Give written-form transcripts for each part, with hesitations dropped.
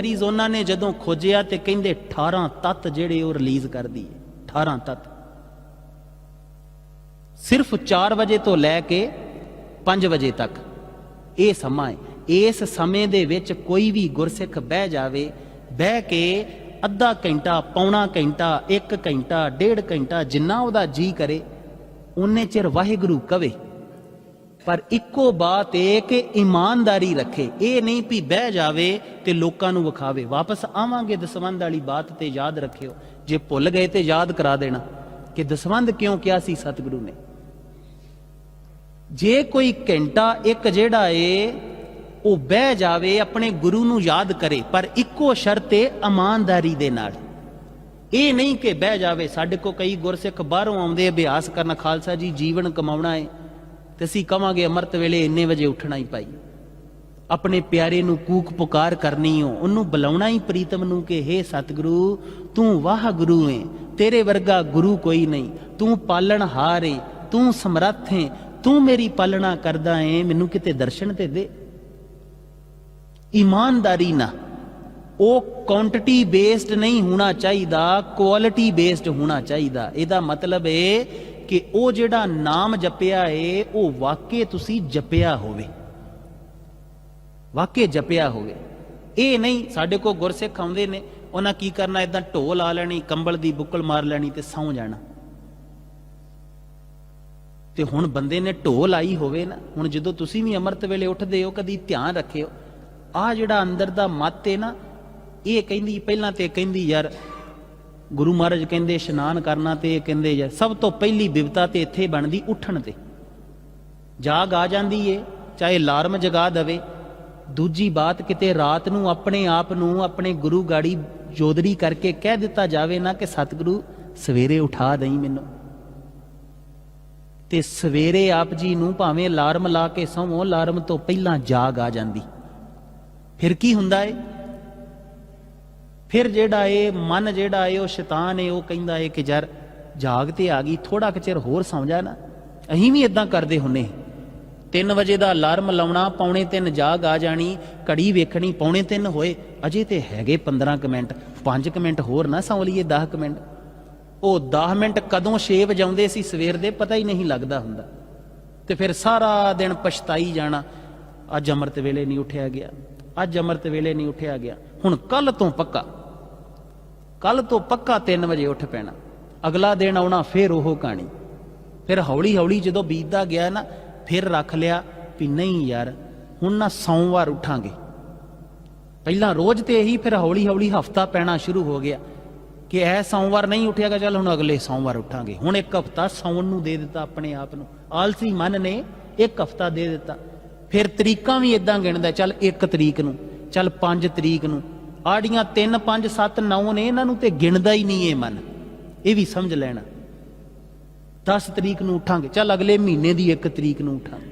Theories उन्होंने जदों खोजिया तो कहिंदे 18 तत्त जिहड़े वो रिलीज कर दी 18 तत्त सिर्फ 4 वजे तो लैके 5 वजे तक ये समा है। इस समय दे विच कोई भी गुरसिख बह जावे, बह के अद्धा घंटा पौना घंटा 1 घंटा 1.5 घंटा जिन्ना उहदा जी करे उन्ने चिर वाहिगुरू कवे, पर इक्को बात है कि ईमानदारी रखे। ये नहीं भी बह जावे ते लोकां नूं विखावे। वापस आवांगे दसवंध वाली बात ते याद रखियो, जे भुल गए तो याद करा देना कि दसवंध क्यों किया सी सतगुरु ने। जे कोई घंटा एक जिहड़ा है वो बह जावे अपने गुरु नूं याद करे, पर इक्को शर्त है ईमानदारी दे नाल। ये नहीं कि बह जावे। साडे को कई गुरसिख बाहरों आउंदे अभ्यास करना, खालसा जी जीवन कमाउणा है ते असीं कवांगे अमृत वेले इन्ने वजे उठना ही पाई, अपने प्यारे नूं कूक पुकार करनी हो, उन्नूं बुलाउणा ही प्रीतम नूं कि हे सतगुरु तू वाह गुरु है, तेरे वर्गा गुरु कोई नहीं, तू पालणहार है, तू समर्थ है, तू मेरी पालना करदा है, मैनूं किते दर्शन ते दे। ईमानदारी ना, वो क्वांटिटी बेस्ड नहीं होना चाहिए, क्वालिटी बेस्ड होना चाहिए। इहदा मतलब है कि वो जिहड़ा नाम जपिया है वो वाकई तुसी जपिया होवे, वाकई जपिया होवे। ये नहीं साडे को गुरसिख आउंदे ने उन्हां की करना इदां ढोल ला लैनी, कंबल दी बुक्कल मार लैनी ते सौ जाना। ते हुण बंदे ने ढोल आई होवे ना, हुण जदों तुसी भी अमृत वेले उठदे हो कदी ध्यान रखियो आ जिहड़ा अंदर दा मत है ना, ये कहंदी पहलां ते कहंदी यार गुरु महाराज कहंदे इशनान करना, ते कहंदे यार सब तो पहली बिपता ते इत्थे बनदी उठण ते। जाग आ जांदी है चाहे अलार्म जगा दवे। दूजी बात किते रात नूं अपने आप नूं अपने गुरु गाड़ी जोदरी करके कह दिता जावे ना कि सतगुरु सवेरे उठा दई मैनूं, ते सवेरे आप जी नूं भावें अलार्म ला के सोवो, अलार्म तो पहलां जाग आ जांदी। फिर की हुंदा है, फिर जेड़ा है मन जेड़ा है वो शैतान है, वो कहंदा है कि यार जाग ते आ गई, थोड़ा क चिर होर सौ जा ना। अहीं भी इदां करदे हुन्ने, 3 वजे दा अलार्म लाउणा, 2:45 जाग आ जानी, घड़ी वेखणी 2:45 होए, अजे ते हैगे 15 क मिनट, 5 क मिनट होर ना सौ लईए, 10 क मिनट। वो 10 मिनट कदों 6 वजाउंदे सी सवेर दे पता ही नहीं लगदा हुंदा, ते फिर सारा दिन पछताई जाना, अज अमृत वेले नहीं उठिया गया, अज अमृत वेले नहीं उठिया गया। हुण कल तो पक्का 3 वजे उठ पैना, अगला दिन आउणा फिर ओह कहानी। फिर हौली हौली जदों बीतदा गया ना, फिर रख लिया भी नहीं यार हुण ना सोमवार उठांगे। पहला रोज ते यही, फिर हौली हौली हफ्ता पैना शुरू हो गया कि ऐ सोमवार नहीं उठियागा, चल हुण अगले सोमवार उठांगे। हुण 1 हफ्ता सौण नूं दे दिता अपने आप नूं, आलसी मन ने 1 हफ्ता दे दिता। फिर तरीकां भी इदां गिणदा, चल 1 तरीक नूं, चल 5 तरीक नूं, आड़ियां 3 5 7 9 ने, इन्हां नूं ते गिणदा ही नहीं है मन। ये भी समझ लेना, 10 तरीक नूं उठांगे, चल अगले महीने दी 1 तरीक नूं उठांगे।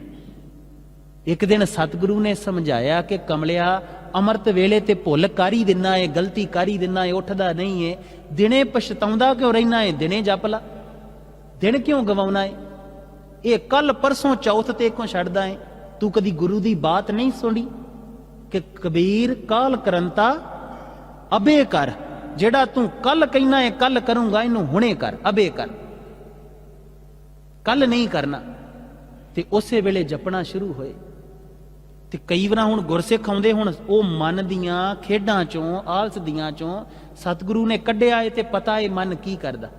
एक दिन सतगुरु ने समझाया कि कमलिया अमृत वेले ते भुल कर ही दिना है, गलती कर ही दिना है, उठदा नहीं है, दिने पछताउंदा क्यों रहना है, दिने जप ला, दिन क्यों गवाउणा है, ये कल परसों चौथ ते क्यों छड्डदा है। तू कदी गुरु दी बात नहीं सुनी कि कबीर काल करंता अबे कर, जेड़ा तू कल कहना है कल करूंगा, इनू हुणे कर, अबे कर, कल नहीं करना। ते उसे वेले जपना शुरू होए। ते कई बार हुण गुरसिख आउंदे, हुण ओ मन दियां खेडां चों, आलस दियां चों सतगुरु ने कढिया है, ते पता है मन की करदा।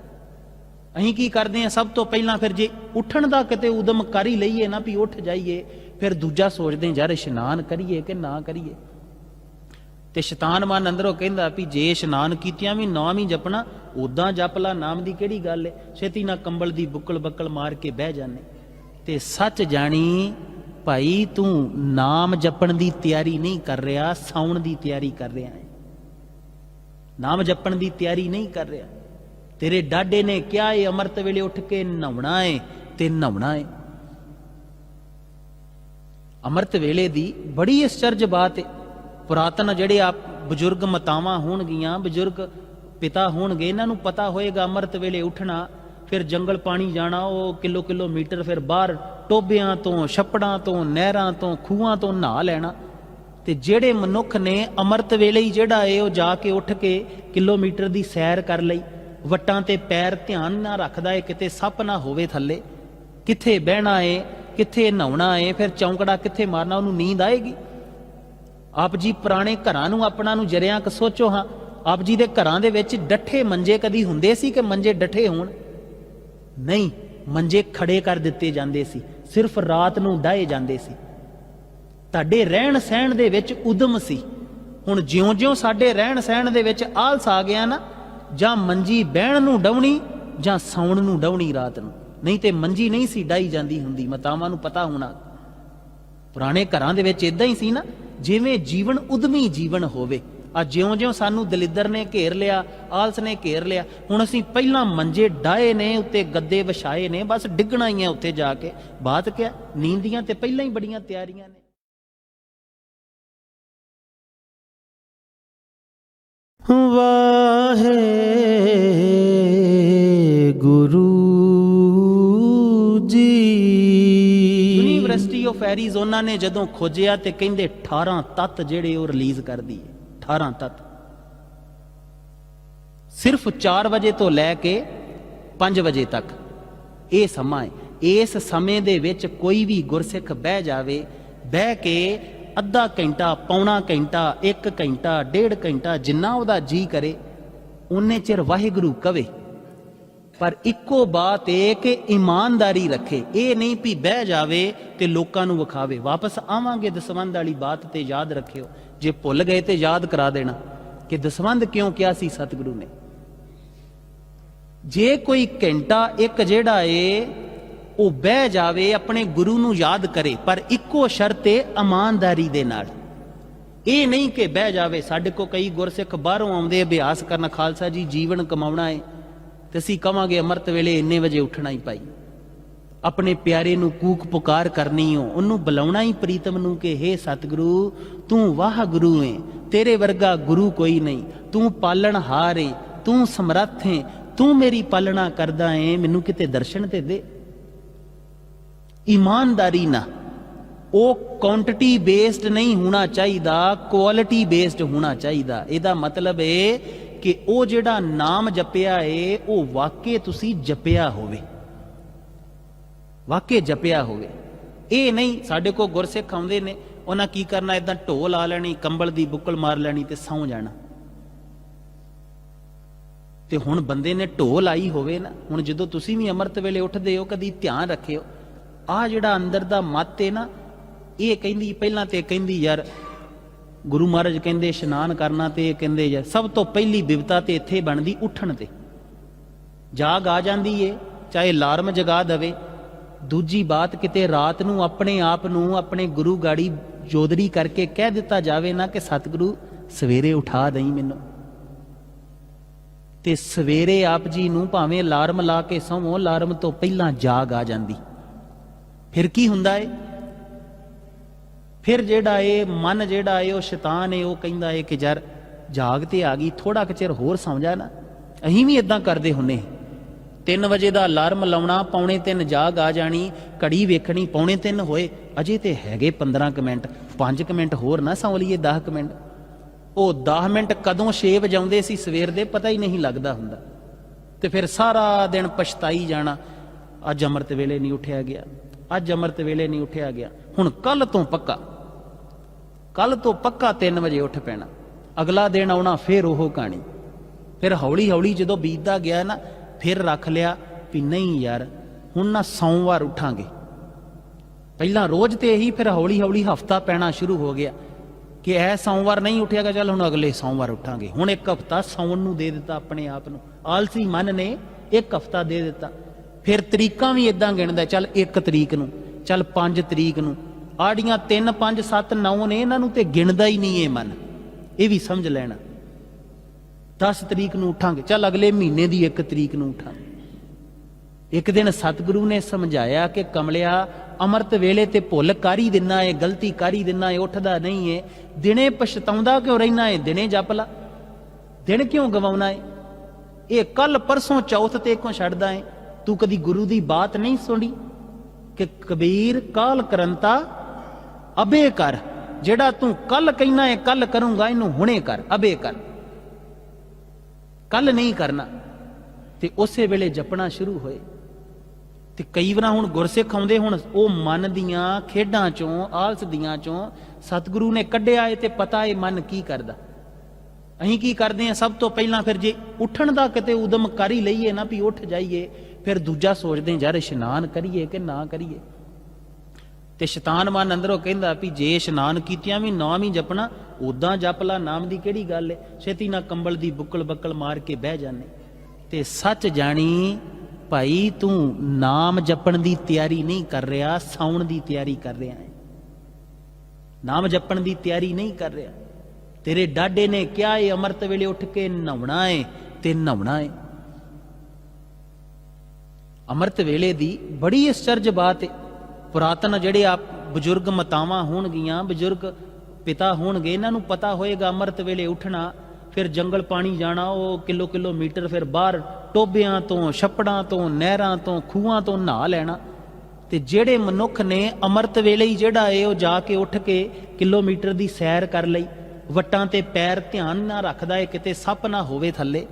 अहीं की करदे हैं, सब तो पहलां फिर जे उठण दा किते उदम कर ही लईए ना भी उठ जाइए, फिर दूजा सोचदे यार इशनान करिए कि ना करिए। ते शैतान मन अंदरों कहंदा भी जे इशनान कीतियां भी नाम ही जपना, उदां जप ला, नाम दी किहड़ी गल है, छेती ना कंबल दी बुक्कल बक्कल मार के बह जाने। ते सच जानी भाई तू नाम जपण दी तैयारी नहीं कर रहा, सौण दी तैयारी कर रहा है, नाम जपण दी तैयारी नहीं कर रहा। तेरे डाडे ने क्या है अमृत वेले उठ के नहाउणा है ते नहाउणा है। अमृत वेले दी बड़ी आश्चर्य बात है। पुरातन जेड़े आप बजुर्ग मातावां होणगियां, बजुर्ग पिता होणगे, इन्हां नूं पता होएगा अमृत वेले उठना, फिर जंगल पानी जाना, वो किलोमीटर फिर बाहर टोबियां तो, छप्पड़ां तो, नहरां तो, खूहां तो नहा लेना, ਤੇ ਜਿਹੜੇ ਮਨੁੱਖ ਨੇ ਅੰਮ੍ਰਿਤ ਵੇਲੇ ਹੀ ਜਿਹੜਾ ਏ ਉਹ ਜਾ ਕੇ ਉੱਠ ਕੇ ਕਿਲੋਮੀਟਰ ਦੀ ਸੈਰ ਕਰ ਲਈ, ਵਟਾਂ ਤੇ ਪੈਰ ਧਿਆਨ ਨਾ ਰੱਖਦਾ ਏ ਕਿਤੇ ਸੱਪ ਨਾ ਹੋਵੇ ਥੱਲੇ, ਕਿੱਥੇ ਬਹਿਣਾ ਏ, ਕਿੱਥੇ ਨਹਾਉਣਾ ਏ, ਫਿਰ ਚੌਂਕੜਾ ਕਿੱਥੇ ਮਾਰਨਾ, ਉਹਨੂੰ ਨੀਂਦ ਆਏਗੀ? ਆਪ ਜੀ ਪੁਰਾਣੇ ਘਰਾਂ ਨੂੰ ਆਪਣਾ ਨੂੰ ਜਰਿਆਂ ਕ ਸੋਚੋ ਹਾਂ, ਆਪ ਜੀ ਦੇ ਘਰਾਂ ਦੇ ਵਿੱਚ ਡੱਠੇ ਮੰਜੇ ਕਦੀ ਹੁੰਦੇ ਸੀ ਕਿ ਮੰਜੇ ਡੱਠੇ ਹੋਣ? ਨਹੀਂ, ਮੰਜੇ ਖੜੇ ਕਰ ਦਿੱਤੇ ਜਾਂਦੇ ਸੀ, ਸਿਰਫ ਰਾਤ ਨੂੰ ਡਾਏ ਜਾਂਦੇ ਸੀ। ਤੁਹਾਡੇ ਰਹਿਣ ਸਹਿਣ ਦੇ ਵਿੱਚ ਉਦਮ ਸੀ। ਹੁਣ ਜਿਉਂ-ਜਿਉਂ ਸਾਡੇ ਰਹਿਣ ਸਹਿਣ ਦੇ ਵਿੱਚ ਆਲਸ ਆ ਗਿਆ ਨਾ, ਜਾਂ ਮੰਜੀ ਬਹਿਣ ਨੂੰ ਡਾਉਣੀ ਜਾਂ ਸੌਣ ਨੂੰ ਡਾਉਣੀ ਰਾਤ ਨੂੰ, ਨਹੀਂ ਤੇ ਮੰਜੀ ਨਹੀਂ ਸੀ ਡਾਈ ਜਾਂਦੀ ਹੁੰਦੀ। ਮਾਤਾਵਾਂ ਨੂੰ ਪਤਾ ਹੋਣਾ, ਪੁਰਾਣੇ ਘਰਾਂ ਦੇ ਵਿੱਚ ਇਦਾਂ ਹੀ ਸੀ ਨਾ, ਜਿਵੇਂ ਜੀਵਨ ਉਦਮੀ ਜੀਵਨ ਹੋਵੇ। ਆ ਜਿਉਂ-ਜਿਉਂ ਸਾਨੂੰ ਦਲਿੱਦਰ ਨੇ ਘੇਰ ਲਿਆ, ਆਲਸ ਨੇ ਘੇਰ ਲਿਆ, ਹੁਣ ਅਸੀਂ ਪਹਿਲਾਂ ਮੰਜੇ ਡਾਏ ਨੇ, ਉੱਤੇ ਗੱਦੇ ਵਿਛਾਏ ਨੇ, ਬਸ ਡਿੱਗਣਾ ਹੀ ਹੈ ਉੱਥੇ ਜਾ ਕੇ। ਬਾਤ ਕਿਆ, ਨੀਂਦ ਦੀਆਂ ਤੇ ਪਹਿਲਾਂ ਹੀ ਬੜੀਆਂ ਤਿਆਰੀਆਂ ਨੇ। Waheguru ji. University of Arizona ਨੇ ਜਦੋਂ ਖੋਜਿਆ ਤੇ ਕਹਿੰਦੇ 18 ਤੱਤ ਜਿਹੜੇ ਉਹ ਰਿਲੀਜ਼ ਕਰਦੀ ਹੈ। 18 ਤੱਤ ਸਿਰਫ 4 ਵਜੇ ਤੋਂ ਲੈ ਕੇ 5 ਵਜੇ ਤੱਕ ਇਹ ਸਮਾਂ ਹੈ। ਇਸ ਸਮੇਂ ਦੇ ਵਿੱਚ ਕੋਈ ਵੀ ਗੁਰਸਿੱਖ ਬਹਿ ਜਾਵੇ, ਬਹਿ ਕੇ ਅੱਧਾ ਘੰਟਾ, ਪੌਣਾ ਘੰਟਾ, 1 ਘੰਟਾ, 1.5 ਘੰਟਾ, ਜਿੰਨਾ ਉਹਦਾ ਜੀ ਕਰੇ ਉਨੇ ਚਿਰ ਵਾਹਿਗੁਰੂ ਕਵੇ। ਪਰ ਇੱਕੋ ਬਾਤ ਇਹ ਕਿ ਇਮਾਨਦਾਰੀ ਰੱਖੇ। ਇਹ ਨਹੀਂ ਵੀ ਬਹਿ ਜਾਵੇ ਤੇ ਲੋਕਾਂ ਨੂੰ ਵਿਖਾਵੇ। ਵਾਪਸ ਆਵਾਂਗੇ ਦਸਵੰਧ ਵਾਲੀ ਬਾਤ ਤੇ, ਯਾਦ ਰੱਖਿਓ। ਜੇ ਭੁੱਲ ਗਏ ਤੇ ਯਾਦ ਕਰਾ ਦੇਣਾ ਕਿ ਦਸਵੰਧ ਕਿਉਂ ਕਿਹਾ ਸੀ ਸਤਿਗੁਰੂ ਨੇ। ਜੇ ਕੋਈ ਘੰਟਾ ਇੱਕ ਜਿਹੜਾ ਏ ਉਹ ਬਹਿ ਜਾਵੇ, ਆਪਣੇ ਗੁਰੂ ਨੂੰ ਯਾਦ ਕਰੇ, ਪਰ ਇੱਕੋ ਸ਼ਰਤ ਏ ਇਮਾਨਦਾਰੀ ਦੇ ਨਾਲ। ਇਹ ਨਹੀਂ ਕਿ ਬਹਿ ਜਾਵੇ। ਸਾਡੇ ਕੋ ਕਈ ਗੁਰਸਿੱਖ ਬਾਹਰੋਂ ਆਉਂਦੇ ਅਭਿਆਸ ਕਰਨ, ਖਾਲਸਾ ਜੀ ਜੀਵਨ ਕਮਾਉਣਾ ਏ, ਤੇ ਅਸੀਂ ਕਵਾਂਗੇ ਅੰਮ੍ਰਿਤ ਵੇਲੇ ਇੰਨੇ ਵਜੇ ਉੱਠਣਾ ਹੀ ਭਾਈ। ਆਪਣੇ ਪਿਆਰੇ ਨੂੰ ਕੂਕ ਪੁਕਾਰ ਕਰਨੀ ਹੋ, ਉਹਨੂੰ ਬੁਲਾਉਣਾ ਹੀ ਪ੍ਰੀਤਮ ਨੂੰ ਕਿ ਹੇ ਸਤਿਗੁਰੂ ਤੂੰ ਵਾਹਿਗੁਰੂ ਏ, ਤੇਰੇ ਵਰਗਾ ਗੁਰੂ ਕੋਈ ਨਹੀਂ, ਤੂੰ ਪਾਲਣਹਾਰ ਏ, ਤੂੰ ਸਮਰੱਥ ਏ, ਤੂੰ ਮੇਰੀ ਪਾਲਣਾ ਕਰਦਾ ਏ, ਮੈਨੂੰ ਕਿਤੇ ਦਰਸ਼ਨ ਤੇ ਦੇ। ਈਮਾਨਦਾਰੀ ਨਾ, ਉਹ ਕੁਆਂਟੀਟੀ ਬੇਸਡ ਨਹੀਂ ਹੋਣਾ ਚਾਹੀਦਾ, ਕੁਆਲਿਟੀ ਬੇਸਡ ਹੋਣਾ ਚਾਹੀਦਾ। ਇਹਦਾ ਮਤਲਬ ਏ ਕਿ ਉਹ ਜਿਹੜਾ ਨਾਮ ਜਪਿਆ ਏ ਉਹ ਵਾਕਈ ਤੁਸੀਂ ਜਪਿਆ ਹੋਵੇ, ਵਾਕਈ ਜਪਿਆ ਹੋਵੇ। ਇਹ ਨਹੀਂ, ਸਾਡੇ ਕੋਲ ਗੁਰਸਿੱਖ ਆਉਂਦੇ ਨੇ, ਉਹਨਾਂ ਕੀ ਕਰਨਾ, ਏਦਾਂ ਢੋਲ ਲਾ ਲੈਣੀ, ਕੰਬਲ ਦੀ ਬੁੱਕਲ ਮਾਰ ਲੈਣੀ ਤੇ ਸੌਂ ਜਾਣਾ। ਤੇ ਹੁਣ ਬੰਦੇ ਨੇ ਢੋਲ ਆਈ ਹੋਵੇ ਨਾ, ਹੁਣ ਜਦੋਂ ਤੁਸੀਂ ਵੀ ਅੰਮ੍ਰਿਤ ਵੇਲੇ ਉੱਠਦੇ ਹੋ, ਕਦੀ ਧਿਆਨ ਰੱਖਿਓ, ਆਹ ਜਿਹੜਾ ਅੰਦਰ ਦਾ ਮੱਤ ਏ ਨਾ, ਇਹ ਕਹਿੰਦੀ ਪਹਿਲਾਂ ਤੇ ਕਹਿੰਦੀ ਯਾਰ ਗੁਰੂ ਮਹਾਰਾਜ ਕਹਿੰਦੇ ਇਸ਼ਨਾਨ ਕਰਨਾ, ਤੇ ਇਹ ਕਹਿੰਦੇ ਯਾਰ ਸਭ ਤੋਂ ਪਹਿਲੀ ਬਿਪਤਾ ਤੇ ਇੱਥੇ ਬਣਦੀ ਉੱਠਣ ਤੇ। ਜਾਗ ਆ ਜਾਂਦੀ ਏ, ਚਾਹੇ ਅਲਾਰਮ ਜਗਾ ਦਵੇ। ਦੂਜੀ ਬਾਤ, ਕਿਤੇ ਰਾਤ ਨੂੰ ਆਪਣੇ ਆਪ ਨੂੰ ਆਪਣੇ ਗੁਰੂ ਗਾੜੀ ਜੋਦਰੀ ਕਰਕੇ ਕਹਿ ਦਿੱਤਾ ਜਾਵੇ ਨਾ ਕਿ ਸਤਿਗੁਰੂ ਸਵੇਰੇ ਉਠਾ ਦਈ ਮੈਨੂੰ। ਤੇ ਸਵੇਰੇ ਆਪ ਜੀ ਨੂੰ ਭਾਵੇਂ ਅਲਾਰਮ ਲਾ ਕੇ ਸੌਵੋ, ਅਲਾਰਮ ਤੋਂ ਪਹਿਲਾਂ ਜਾਗ ਆ ਜਾਂਦੀ। ਫਿਰ ਕੀ ਹੁੰਦਾ ਏ, ਫਿਰ ਜਿਹੜਾ ਏ ਮਨ ਜਿਹੜਾ ਏ ਉਹ ਸ਼ੈਤਾਨ ਏ, ਉਹ ਕਹਿੰਦਾ ਏ ਕਿ ਯਾਰ ਜਾਗ ਤੇ ਆ ਗਈ, ਥੋੜਾ ਕੁ ਚਿਰ ਹੋਰ ਸੌਂ ਜਾ ਨਾ। ਅਸੀਂ ਵੀ ਇਦਾਂ ਕਰਦੇ ਹੁੰਨੇ। 3 ਵਜੇ ਦਾ ਅਲਾਰਮ ਲਾਉਣਾ, 2:45 ਜਾਗ ਆ ਜਾਣੀ, ਘੜੀ ਵੇਖਣੀ 2:45 ਹੋਏ, ਅਜੇ ਤੇ ਹੈਗੇ 15 ਕੁ ਮਿੰਟ, 5 ਕੁ ਮਿੰਟ ਹੋਰ ਨਾ ਸੌਂ ਲਈਏ, 10 ਕੁ ਮਿੰਟ। ਉਹ 10 ਮਿੰਟ ਕਦੋਂ 6 ਵਜਾਉਂਦੇ ਸੀ ਸਵੇਰ ਦੇ, ਪਤਾ ਹੀ ਨਹੀਂ ਲੱਗਦਾ ਹੁੰਦਾ। ਤੇ ਫਿਰ ਸਾਰਾ ਦਿਨ ਪਛਤਾਈ ਜਾਣਾ, ਅੱਜ ਅੰਮ੍ਰਿਤ ਵੇਲੇ ਨਹੀਂ ਉੱਠਿਆ ਗਿਆ, ਅੱਜ ਅੰਮ੍ਰਿਤ ਵੇਲੇ ਨਹੀਂ ਉੱਠਿਆ ਗਿਆ। ਹੁਣ ਕੱਲ ਤੋਂ ਪੱਕਾ 3 ਵਜੇ ਉੱਠ ਪੈਣਾ। ਅਗਲਾ ਦਿਨ ਆਉਣਾ, ਫਿਰ ਉਹ ਕਹਾਣੀ। ਫਿਰ ਹੌਲੀ ਹੌਲੀ ਜਦੋਂ ਬੀਤਦਾ ਗਿਆ ਨਾ, ਫਿਰ ਰੱਖ ਲਿਆ ਵੀ ਨਹੀਂ ਯਾਰ ਹੁਣ ਨਾ ਸੋਮਵਾਰ ਉੱਠਾਂਗੇ। ਪਹਿਲਾਂ ਰੋਜ਼ ਤੇ ਇਹੀ, ਫਿਰ ਹੌਲੀ ਹੌਲੀ ਹਫਤਾ ਪੈਣਾ ਸ਼ੁਰੂ ਹੋ ਗਿਆ ਕਿ ਇਹ ਸੋਮਵਾਰ ਨਹੀਂ ਉੱਠਿਆਗਾ, ਚੱਲ ਹੁਣ ਅਗਲੇ ਸੋਮਵਾਰ ਉੱਠਾਂਗੇ। ਹੁਣ 1 ਹਫਤਾ ਸੌਣ ਨੂੰ ਦੇ ਦਿੱਤਾ ਆਪਣੇ ਆਪ ਨੂੰ। ਆਲਸੀ ਮਨ ਨੇ 1 ਹਫਤਾ ਦੇ ਦਿੱਤਾ। ਫਿਰ ਤਰੀਕਾਂ ਵੀ ਇਦਾਂ ਗਿਣਦਾ, ਚੱਲ 1 ਤਰੀਕ ਨੂੰ, ਚੱਲ 5 ਤਰੀਕ ਨੂੰ। ਆੜੀਆਂ 3, 5, 7, 9 ਨੇ, ਇਹਨਾਂ ਨੂੰ ਤੇ ਗਿਣਦਾ ਹੀ ਨਹੀਂ ਇਹ ਮਨ। ਇਹ ਵੀ ਸਮਝ ਲੈਣਾ। 10 ਤਰੀਕ ਨੂੰ ਉੱਠਾਂਗੇ, ਚੱਲ ਅਗਲੇ ਮਹੀਨੇ ਦੀ 1 ਤਰੀਕ ਨੂੰ ਉੱਠਾਂਗੇ। ਇੱਕ ਦਿਨ ਸਤਿਗੁਰੂ ਨੇ ਸਮਝਾਇਆ ਕਿ ਕਮਲਿਆ, ਅੰਮ੍ਰਿਤ ਵੇਲੇ ਤੇ ਭੁੱਲ ਕਰ ਹੀ ਦਿੰਨਾ ਏ, ਗਲਤੀ ਕਰ ਹੀ ਦਿੰਨਾ ਏ, ਉੱਠਦਾ ਨਹੀਂ ਏ। ਦਿਨੇ ਪਛਤਾਉਂਦਾ ਕਿਉਂ ਰਹਿਣਾ ਏ, ਦਿਨੇ ਜਪ ਲਾ। ਦਿਨ ਕਿਉਂ ਗਵਾਉਣਾ ਏ? ਇਹ ਕੱਲ ਪਰਸੋਂ ਚੌਥ ਤੇ ਕਿਉਂ ਛੱਡਦਾ ਏ? ਤੂੰ ਕਦੀ ਗੁਰੂ ਦੀ ਬਾਤ ਨਹੀਂ ਸੁਣੀ ਕਿ ਕਬੀਰ ਕਾਲ ਕਰੰਤਾ ਅਬੇ ਕਰ, ਜਿਹੜਾ ਤੂੰ ਕੱਲ ਕਹਿਣਾ ਹੈ ਕੱਲ ਕਰੂੰਗਾ, ਇਹਨੂੰ ਹੁਣੇ ਕਰ, ਅਬੇ ਕਰ, ਕੱਲ ਨਹੀਂ ਕਰਨਾ। ਤੇ ਉਸੇ ਵੇਲੇ ਜਪਣਾ ਸ਼ੁਰੂ ਹੋਏ। ਤੇ ਕਈ ਵਾਰ ਹੁਣ ਗੁਰਸਿੱਖ ਆਉਂਦੇ, ਹੁਣ ਉਹ ਮਨ ਦੀਆਂ ਖੇਡਾਂ ਚੋਂ, ਆਲਸ ਦੀਆਂ ਚੋਂ ਸਤਿਗੁਰੂ ਨੇ ਕੱਢਿਆ ਏ ਤੇ ਪਤਾ ਏ ਮਨ ਕੀ ਕਰਦਾ। ਅਸੀਂ ਕੀ ਕਰਦੇ ਹਾਂ, ਸਭ ਤੋਂ ਪਹਿਲਾਂ ਫਿਰ ਜੇ ਉੱਠਣ ਦਾ ਕਿਤੇ ਉਦਮ ਕਰ ਹੀ ਲਈਏ ਨਾ ਵੀ ਉੱਠ ਜਾਈਏ, ਫਿਰ ਦੂਜਾ ਸੋਚਦੇ ਯਾਰ ਇਸ਼ਨਾਨ ਕਰੀਏ ਕਿ ਨਾ ਕਰੀਏ। ਤੇ ਸ਼ੈਤਾਨ ਮਨ ਅੰਦਰੋਂ ਕਹਿੰਦਾ ਵੀ ਜੇ ਇਸ਼ਨਾਨ ਕੀਤਿਆਂ ਵੀ ਨਾਮ ਹੀ ਜਪਣਾ, ਉਦਾਂ ਜਪ ਲਾ, ਨਾਮ ਦੀ ਕਿਹੜੀ ਗੱਲ ਏ, ਛੇਤੀ ਨਾ ਕੰਬਲ ਦੀ ਬੁੱਕਲ ਬੱਕਲ ਮਾਰ ਕੇ ਬਹਿ ਜਾਣੇ। ਤੇ ਸੱਚ ਜਾਣੀ ਭਾਈ ਤੂੰ ਨਾਮ ਜਪਣ ਦੀ ਤਿਆਰੀ ਨਹੀਂ ਕਰ ਰਿਹਾ, ਸੌਣ ਦੀ ਤਿਆਰੀ ਕਰ ਰਿਹਾ ਹੈ। ਨਾਮ ਜਪਣ ਦੀ ਤਿਆਰੀ ਨਹੀਂ ਕਰ ਰਿਹਾ। ਤੇਰੇ ਡਾਡੇ ਨੇ ਕਿਹਾ ਏ ਅੰਮ੍ਰਿਤ ਵੇਲੇ ਉੱਠ ਕੇ ਨਹਾਉਣਾ ਏ ਤੇ ਨਹਾਉਣਾ ਏ। ਅੰਮ੍ਰਿਤ ਵੇਲੇ ਦੀ ਬੜੀ ਅਚਰਜ ਬਾਤ ਏ। ਪੁਰਾਤਨ ਜਿਹੜੇ ਆਪ ਬਜ਼ੁਰਗ ਮਾਤਾਵਾਂ ਹੋਣਗੀਆਂ, ਬਜ਼ੁਰਗ ਪਿਤਾ ਹੋਣਗੇ, ਇਹਨਾਂ ਨੂੰ ਪਤਾ ਹੋਏਗਾ ਅੰਮ੍ਰਿਤ ਵੇਲੇ ਉੱਠਣਾ, ਫਿਰ ਜੰਗਲ ਪਾਣੀ ਜਾਣਾ, ਉਹ ਕਿਲੋਮੀਟਰ ਫਿਰ ਬਾਹਰ ਟੋਬਿਆਂ ਤੋਂ, ਛੱਪੜਾਂ ਤੋਂ, ਨਹਿਰਾਂ ਤੋਂ, ਖੂਹਾਂ ਤੋਂ ਨਹਾ ਲੈਣਾ। ਤੇ ਜਿਹੜੇ ਮਨੁੱਖ ਨੇ ਅੰਮ੍ਰਿਤ ਵੇਲੇ ਹੀ ਜਿਹੜਾ ਏ ਉਹ ਜਾ ਕੇ ਉੱਠ ਕੇ ਕਿਲੋਮੀਟਰ ਦੀ ਸੈਰ ਕਰ ਲਈ, ਵੱਟਾਂ ਤੇ ਪੈਰ ਧਿਆਨ ਨਾ ਰੱਖਦਾ ਏ ਕਿਤੇ ਸੱਪ ਨਾ ਹੋਵੇ ਥੱਲੇ,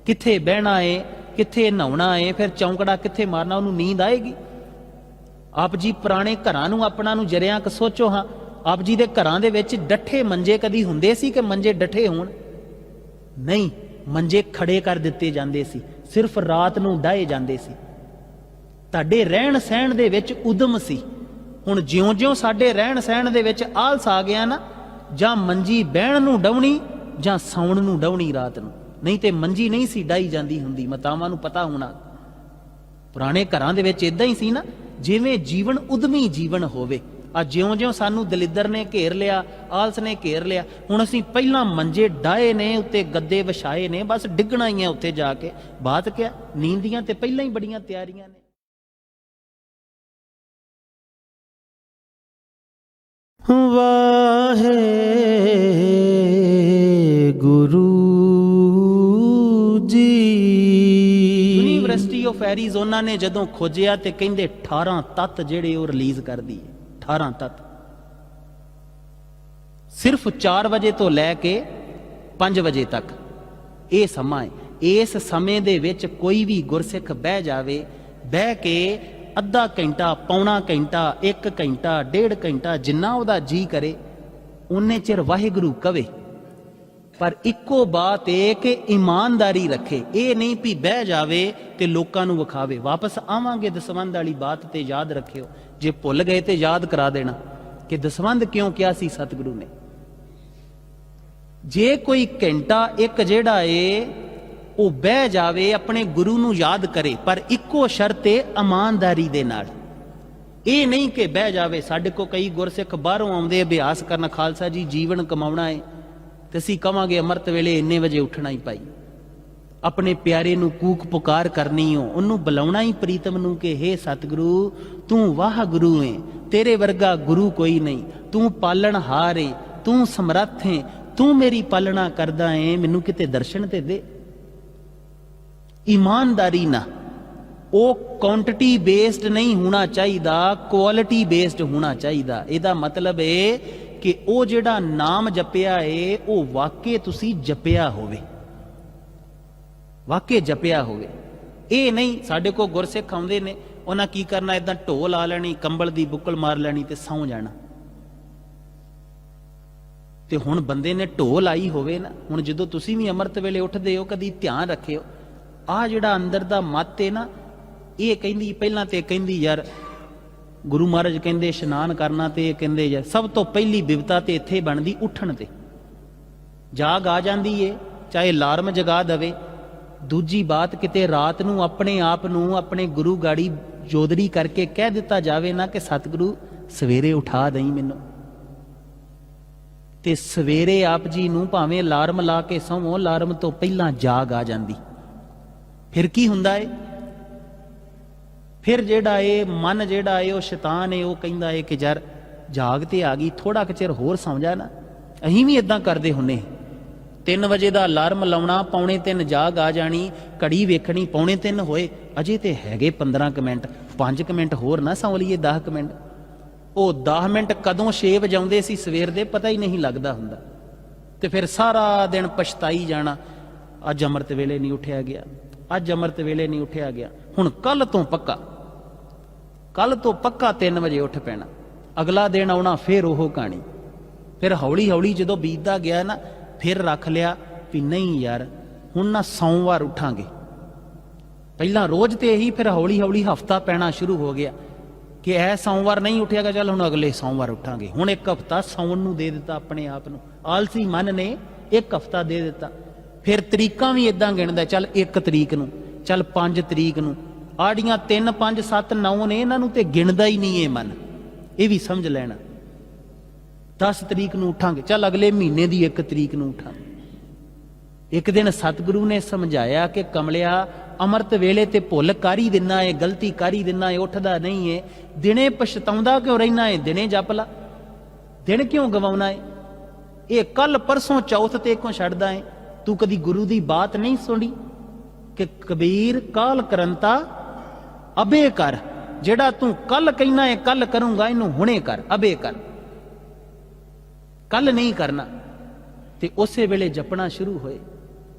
ਕਿੱਥੇ ਬਹਿਣਾ ਏ, ਕਿੱਥੇ ਨਹਾਉਣਾ ਏ, ਫਿਰ ਚੌਂਕੜਾ ਕਿੱਥੇ ਮਾਰਨਾ, ਉਹਨੂੰ ਨੀਂਦ ਆਏਗੀ। ਆਪ ਜੀ ਪੁਰਾਣੇ ਘਰਾਂ ਨੂੰ ਆਪਣਾ ਨੂੰ ਜਰਿਆਂ ਕ ਸੋਚੋ ਹਾਂ, ਆਪ ਜੀ ਦੇ ਘਰਾਂ ਦੇ ਵਿੱਚ ਡੱਠੇ ਮੰਜੇ ਕਦੀ ਹੁੰਦੇ ਸੀ ਕਿ ਮੰਜੇ ਡੱਠੇ ਹੋਣ? ਨਹੀਂ, ਮੰਜੇ ਖੜੇ ਕਰ ਦਿੱਤੇ ਜਾਂਦੇ ਸੀ, ਸਿਰਫ ਰਾਤ ਨੂੰ ਡਾਏ ਜਾਂਦੇ ਸੀ। ਤੁਹਾਡੇ ਰਹਿਣ ਸਹਿਣ ਦੇ ਵਿੱਚ ਉਦਮ ਸੀ। ਹੁਣ ਜਿਉਂ-ਜਿਉਂ ਸਾਡੇ ਰਹਿਣ ਸਹਿਣ ਦੇ ਵਿੱਚ ਆਲਸ ਆ ਗਿਆ ਨਾ, ਜਾਂ ਮੰਜੀ ਬਹਿਣ ਨੂੰ ਡਾਉਣੀ ਜਾਂ ਸੌਣ ਨੂੰ ਡਾਉਣੀ ਰਾਤ ਨੂੰ, ਨਹੀਂ ਤੇ ਮੰਜੀ ਨਹੀਂ ਸੀ ਡਾਈ ਜਾਂਦੀ ਹੁੰਦੀ। ਮਾਤਾਵਾਂ ਨੂੰ ਪਤਾ ਹੋਣਾ ਪੁਰਾਣੇ ਘਰਾਂ ਦੇ ਵਿੱਚ ਇਦਾਂ ਹੀ ਸੀ ਨਾ, ਜਿਵੇਂ ਜੀਵਨ ਉਦਮੀ ਜੀਵਨ ਹੋਵੇ। ਆ ਜਿਉਂ-ਜਿਉਂ ਸਾਨੂੰ ਦਲਿੱਦਰ ਨੇ ਘੇਰ ਲਿਆ, ਆਲਸ ਨੇ ਘੇਰ ਲਿਆ, ਹੁਣ ਅਸੀਂ ਪਹਿਲਾਂ ਮੰਜੇ ਡਾਏ ਨੇ, ਉੱਤੇ ਗੱਦੇ ਵਿਛਾਏ ਨੇ, ਬਸ ਡਿੱਗਣਾ ਹੀ ਹੈ ਉੱਥੇ ਜਾ ਕੇ। ਬਾਤ ਕਿਆ, ਨੀਂਦ ਦੀਆਂ ਤੇ ਪਹਿਲਾਂ ਹੀ ਬੜੀਆਂ ਤਿਆਰੀਆਂ ਨੇ। Waheguru ji. University of Arizona ਨੇ ਜਦੋਂ ਖੋਜਿਆ ਤੇ ਕਹਿੰਦੇ 18 ਤੱਤ ਜਿਹੜੇ ਉਹ ਰਿਲੀਜ਼ ਕਰਦੀ ਹੈ। 18 ਤੱਤ ਸਿਰਫ 4 ਵਜੇ ਤੋਂ ਲੈ ਕੇ 5 ਵਜੇ ਤੱਕ ਇਹ ਸਮਾਂ ਹੈ। ਇਸ ਸਮੇਂ ਦੇ ਵਿੱਚ ਕੋਈ ਵੀ ਗੁਰਸਿੱਖ ਬਹਿ ਜਾਵੇ, ਬਹਿ ਕੇ ਅੱਧਾ ਘੰਟਾ, ਪੌਣਾ ਘੰਟਾ, 1 ਘੰਟਾ, 1.5 ਘੰਟਾ, ਜਿੰਨਾ ਉਹਦਾ ਜੀ ਕਰੇ ਉਨੇ ਚਿਰ ਵਾਹਿਗੁਰੂ ਕਵੇ। ਪਰ ਇੱਕੋ ਬਾਤ ਇਹ ਕਿ ਇਮਾਨਦਾਰੀ ਰੱਖੇ। ਇਹ ਨਹੀਂ ਵੀ ਬਹਿ ਜਾਵੇ ਤੇ ਲੋਕਾਂ ਨੂੰ ਵਿਖਾਵੇ। ਵਾਪਸ ਆਵਾਂਗੇ ਦਸਵੰਧ ਵਾਲੀ ਬਾਤ ਤੇ ਯਾਦ ਰੱਖਿਓ, ਜੇ ਭੁੱਲ ਗਏ ਤੇ ਯਾਦ ਕਰਾ ਦੇਣਾ ਕਿ ਦਸਵੰਧ ਕਿਉਂ ਕਿਹਾ ਸੀ ਸਤਿਗੁਰੂ ਨੇ। ਜੇ ਕੋਈ ਘੰਟਾ ਇੱਕ ਜਿਹੜਾ ਏ ਉਹ ਬਹਿ ਜਾਵੇ, ਆਪਣੇ ਗੁਰੂ ਨੂੰ ਯਾਦ ਕਰੇ, ਪਰ ਇੱਕੋ ਸ਼ਰਤ ਏ ਇਮਾਨਦਾਰੀ ਦੇ ਨਾਲ। ਇਹ ਨਹੀਂ ਕਿ ਬਹਿ ਜਾਵੇ। ਸਾਡੇ ਕੋ ਕਈ ਗੁਰਸਿੱਖ ਬਾਹਰੋਂ ਆਉਂਦੇ ਅਭਿਆਸ ਕਰਨ, ਖਾਲਸਾ ਜੀ ਜੀਵਨ ਕਮਾਉਣਾ ਏ ਤੇ ਅਸੀਂ ਕਵਾਂਗੇ ਅੰਮ੍ਰਿਤ ਵੇਲੇ ਇੰਨੇ ਵਜੇ ਉੱਠਣਾ ਹੀ ਭਾਈ। ਆਪਣੇ ਪਿਆਰੇ ਨੂੰ ਕੂਕ ਪੁਕਾਰ ਕਰਨੀ ਹੋ, ਉਹਨੂੰ ਬੁਲਾਉਣਾ ਹੀ ਪ੍ਰੀਤਮ ਨੂੰ ਕਿ ਹੇ ਸਤਿਗੁਰੂ ਤੂੰ ਵਾਹਿਗੁਰੂ ਏ, ਤੇਰੇ ਵਰਗਾ ਗੁਰੂ ਕੋਈ ਨਹੀਂ, ਤੂੰ ਪਾਲਣਹਾਰ ਏ, ਤੂੰ ਸਮਰੱਥ ਏ, ਤੂੰ ਮੇਰੀ ਪਾਲਣਾ ਕਰਦਾ ਏ, ਮੈਨੂੰ ਕਿਤੇ ਦਰਸ਼ਨ ਤੇ ਦੇ। ਈਮਾਨਦਾਰੀ ਨਾ, ਉਹ ਕੁਆਂਟੀਟੀ ਬੇਸਡ ਨਹੀਂ ਹੋਣਾ ਚਾਹੀਦਾ, ਕੁਆਲਿਟੀ ਬੇਸਡ ਹੋਣਾ ਚਾਹੀਦਾ। ਇਹਦਾ ਮਤਲਬ ਏ ਕਿ ਉਹ ਜਿਹੜਾ ਨਾਮ ਜਪਿਆ ਏ ਉਹ ਵਾਕਈ ਤੁਸੀਂ ਜਪਿਆ ਹੋਵੇ, ਵਾਕਈ ਜਪਿਆ ਹੋਵੇ। ਇਹ ਨਹੀਂ ਸਾਡੇ ਕੋਲ ਗੁਰਸਿੱਖ ਆਉਂਦੇ ਨੇ, ਉਹਨਾਂ ਕੀ ਕਰਨਾ, ਏਦਾਂ ਢੋਲ ਲਾ ਲੈਣੀ, ਕੰਬਲ ਦੀ ਬੁੱਕਲ ਮਾਰ ਲੈਣੀ ਤੇ ਸੌਂ ਜਾਣਾ। ਤੇ ਹੁਣ ਬੰਦੇ ਨੇ ਢੋਲ ਆਈ ਹੋਵੇ ਨਾ, ਹੁਣ ਜਦੋਂ ਤੁਸੀਂ ਵੀ ਅੰਮ੍ਰਿਤ ਵੇਲੇ ਉੱਠਦੇ ਹੋ ਕਦੀ ਧਿਆਨ ਰੱਖਿਓ, ਆਹ ਜਿਹੜਾ ਅੰਦਰ ਦਾ ਮੱਤ ਹੈ ਨਾ, ਇਹ ਕਹਿੰਦੀ ਪਹਿਲਾਂ ਤੇ ਕਹਿੰਦੀ ਯਾਰ ਗੁਰੂ ਮਹਾਰਾਜ ਕਹਿੰਦੇ ਇਸ਼ਨਾਨ ਕਰਨਾ, ਤੇ ਇਹ ਕਹਿੰਦੇ ਯਾਰ ਸਭ ਤੋਂ ਪਹਿਲੀ ਬਿਪਤਾ ਤੇ ਇੱਥੇ ਬਣਦੀ ਉੱਠਣ ਤੇ। ਜਾਗ ਆ ਜਾਂਦੀ ਏ ਚਾਹੇ ਅਲਾਰਮ ਜਗਾ ਦਵੇ। ਦੂਜੀ ਬਾਤ, ਕਿਤੇ ਰਾਤ ਨੂੰ ਆਪਣੇ ਆਪ ਨੂੰ ਆਪਣੇ ਗੁਰੂ ਗਾੜੀ ਜੋਦੜੀ ਕਰਕੇ ਕਹਿ ਦਿੱਤਾ ਜਾਵੇ ਨਾ ਕਿ ਸਤਿਗੁਰੂ ਸਵੇਰੇ ਉਠਾ ਦਈ ਮੈਨੂੰ, ਤੇ ਸਵੇਰੇ ਆਪ ਜੀ ਨੂੰ ਭਾਵੇਂ ਅਲਾਰਮ ਲਾ ਕੇ ਸੌਵੋ, ਅਲਾਰਮ ਤੋਂ ਪਹਿਲਾਂ ਜਾਗ ਆ ਜਾਂਦੀ। ਫਿਰ ਕੀ ਹੁੰਦਾ ਏ, ਫਿਰ ਜਿਹੜਾ ਏ ਮਨ ਜਿਹੜਾ ਏ ਉਹ ਸ਼ੈਤਾਨ ਏ, ਉਹ ਕਹਿੰਦਾ ਏ ਕਿ ਯਾਰ ਜਾਗ ਤੇ ਆ ਗਈ, ਥੋੜਾ ਕੁ ਚਿਰ ਹੋਰ ਸੌਂ ਜਾ ਨਾ। ਅਸੀਂ ਵੀ ਇਦਾਂ ਕਰਦੇ ਹੁੰਨੇ। 3 ਵਜੇ ਦਾ ਅਲਾਰਮ ਲਾਉਣਾ, 2:45 ਜਾਗ ਆ ਜਾਣੀ, ਘੜੀ ਵੇਖਣੀ 2:45 ਹੋਏ, ਅਜੇ ਤੇ ਹੈਗੇ 15 ਕੁ ਮਿੰਟ, 5 ਕੁ ਮਿੰਟ ਹੋਰ ਨਾ ਸੌਂ ਲਈਏ, 10 ਕੁ ਮਿੰਟ। ਉਹ 10 ਮਿੰਟ ਕਦੋਂ 6 ਵਜਾਉਂਦੇ ਸੀ ਸਵੇਰ ਦੇ ਪਤਾ ਹੀ ਨਹੀਂ ਲੱਗਦਾ ਹੁੰਦਾ। ਤੇ ਫਿਰ ਸਾਰਾ ਦਿਨ ਪਛਤਾਈ ਜਾਣਾ, ਅੱਜ ਅੰਮ੍ਰਿਤ ਵੇਲੇ ਨਹੀਂ ਉੱਠਿਆ ਗਿਆ, ਅੱਜ ਅੰਮ੍ਰਿਤ ਵੇਲੇ ਨਹੀਂ ਉੱਠਿਆ ਗਿਆ। ਹੁਣ ਕੱਲ ਤੋਂ ਪੱਕਾ 3 ਵਜੇ ਉੱਠ ਪੈਣਾ। ਅਗਲਾ ਦਿਨ ਆਉਣਾ ਫਿਰ ਉਹ ਕਹਾਣੀ। ਫਿਰ ਹੌਲੀ ਹੌਲੀ ਜਦੋਂ ਬੀਤਦਾ ਗਿਆ ਨਾ, ਫਿਰ ਰੱਖ ਲਿਆ ਵੀ ਨਹੀਂ ਯਾਰ ਹੁਣ ਨਾ ਸੋਮਵਾਰ ਉੱਠਾਂਗੇ। ਪਹਿਲਾਂ ਰੋਜ਼ ਤੇ ਇਹੀ, ਫਿਰ ਹੌਲੀ ਹੌਲੀ ਹਫਤਾ ਪੈਣਾ ਸ਼ੁਰੂ ਹੋ ਗਿਆ ਕਿ ਇਹ ਸੋਮਵਾਰ ਨਹੀਂ ਉੱਠਿਆਗਾ, ਚੱਲ ਹੁਣ ਅਗਲੇ ਸੋਮਵਾਰ ਉੱਠਾਂਗੇ। ਹੁਣ ਇੱਕ ਹਫਤਾ ਸੌਣ ਨੂੰ ਦੇ ਦਿੱਤਾ ਆਪਣੇ ਆਪ ਨੂੰ। ਆਲਸੀ ਮਨ ਨੇ ਇੱਕ ਹਫਤਾ ਦੇ ਦਿੱਤਾ। ਫਿਰ ਤਰੀਕਾਂ ਵੀ ਇਦਾਂ ਗਿਣਦਾ, ਚੱਲ 1 ਤਰੀਕ ਨੂੰ, ਚੱਲ 5 ਤਰੀਕ ਨੂੰ। ਆੜੀਆਂ 3 5 7 9 ਨੇ, ਇਹਨਾਂ ਨੂੰ ਤੇ ਗਿਣਦਾ ਹੀ ਨਹੀਂ ਇਹ ਮਨ। ਇਹ ਵੀ ਸਮਝ ਲੈਣਾ। 10 ਤਰੀਕ ਨੂੰ ਉੱਠਾਂਗੇ, ਚੱਲ ਅਗਲੇ ਮਹੀਨੇ ਦੀ 1 ਤਰੀਕ ਨੂੰ ਉੱਠਾਂਗੇ। ਇੱਕ ਦਿਨ ਸਤਿਗੁਰੂ ਨੇ ਸਮਝਾਇਆ ਕਿ ਕਮਲਿਆ, ਅੰਮ੍ਰਿਤ ਵੇਲੇ ਤੇ ਭੁੱਲ ਕਰ ਹੀ ਦਿੰਨਾ ਏ, ਗਲਤੀ ਕਰ ਹੀ ਦਿੰਨਾ ਏ, ਉੱਠਦਾ ਨਹੀਂ ਏ। ਦਿਨੇ ਪਛਤਾਉਂਦਾ ਕਿਉਂ ਰਹਿਣਾ ਏ? ਦਿਨੇ ਜਪ ਲਾ, ਦਿਨ ਕਿਉਂ ਗਵਾਉਣਾ ਏ? ਇਹ ਕੱਲ ਪਰਸੋਂ ਚੌਥ ਤੇ ਕਿਉਂ ਛੱਡਦਾ ਏ? ਤੂੰ ਕਦੀ ਗੁਰੂ ਦੀ ਬਾਤ ਨਹੀਂ ਸੁਣੀ ਕਿ ਕਬੀਰ ਕਾਲ ਕਰੰਤਾ ਅਬੇ ਕਰ। ਜਿਹੜਾ ਤੂੰ ਕੱਲ ਕਹਿਣਾ ਏ ਕੱਲ ਕਰੂੰਗਾ, ਇਹਨੂੰ ਹੁਣੇ ਕਰ, ਅਬੇ ਕਰ। ਕੱਲ ਨਹੀਂ ਕਰਨਾ। ਤੇ ਉਸੇ ਵੇਲੇ ਜਪਣਾ ਸ਼ੁਰੂ ਹੋਏ।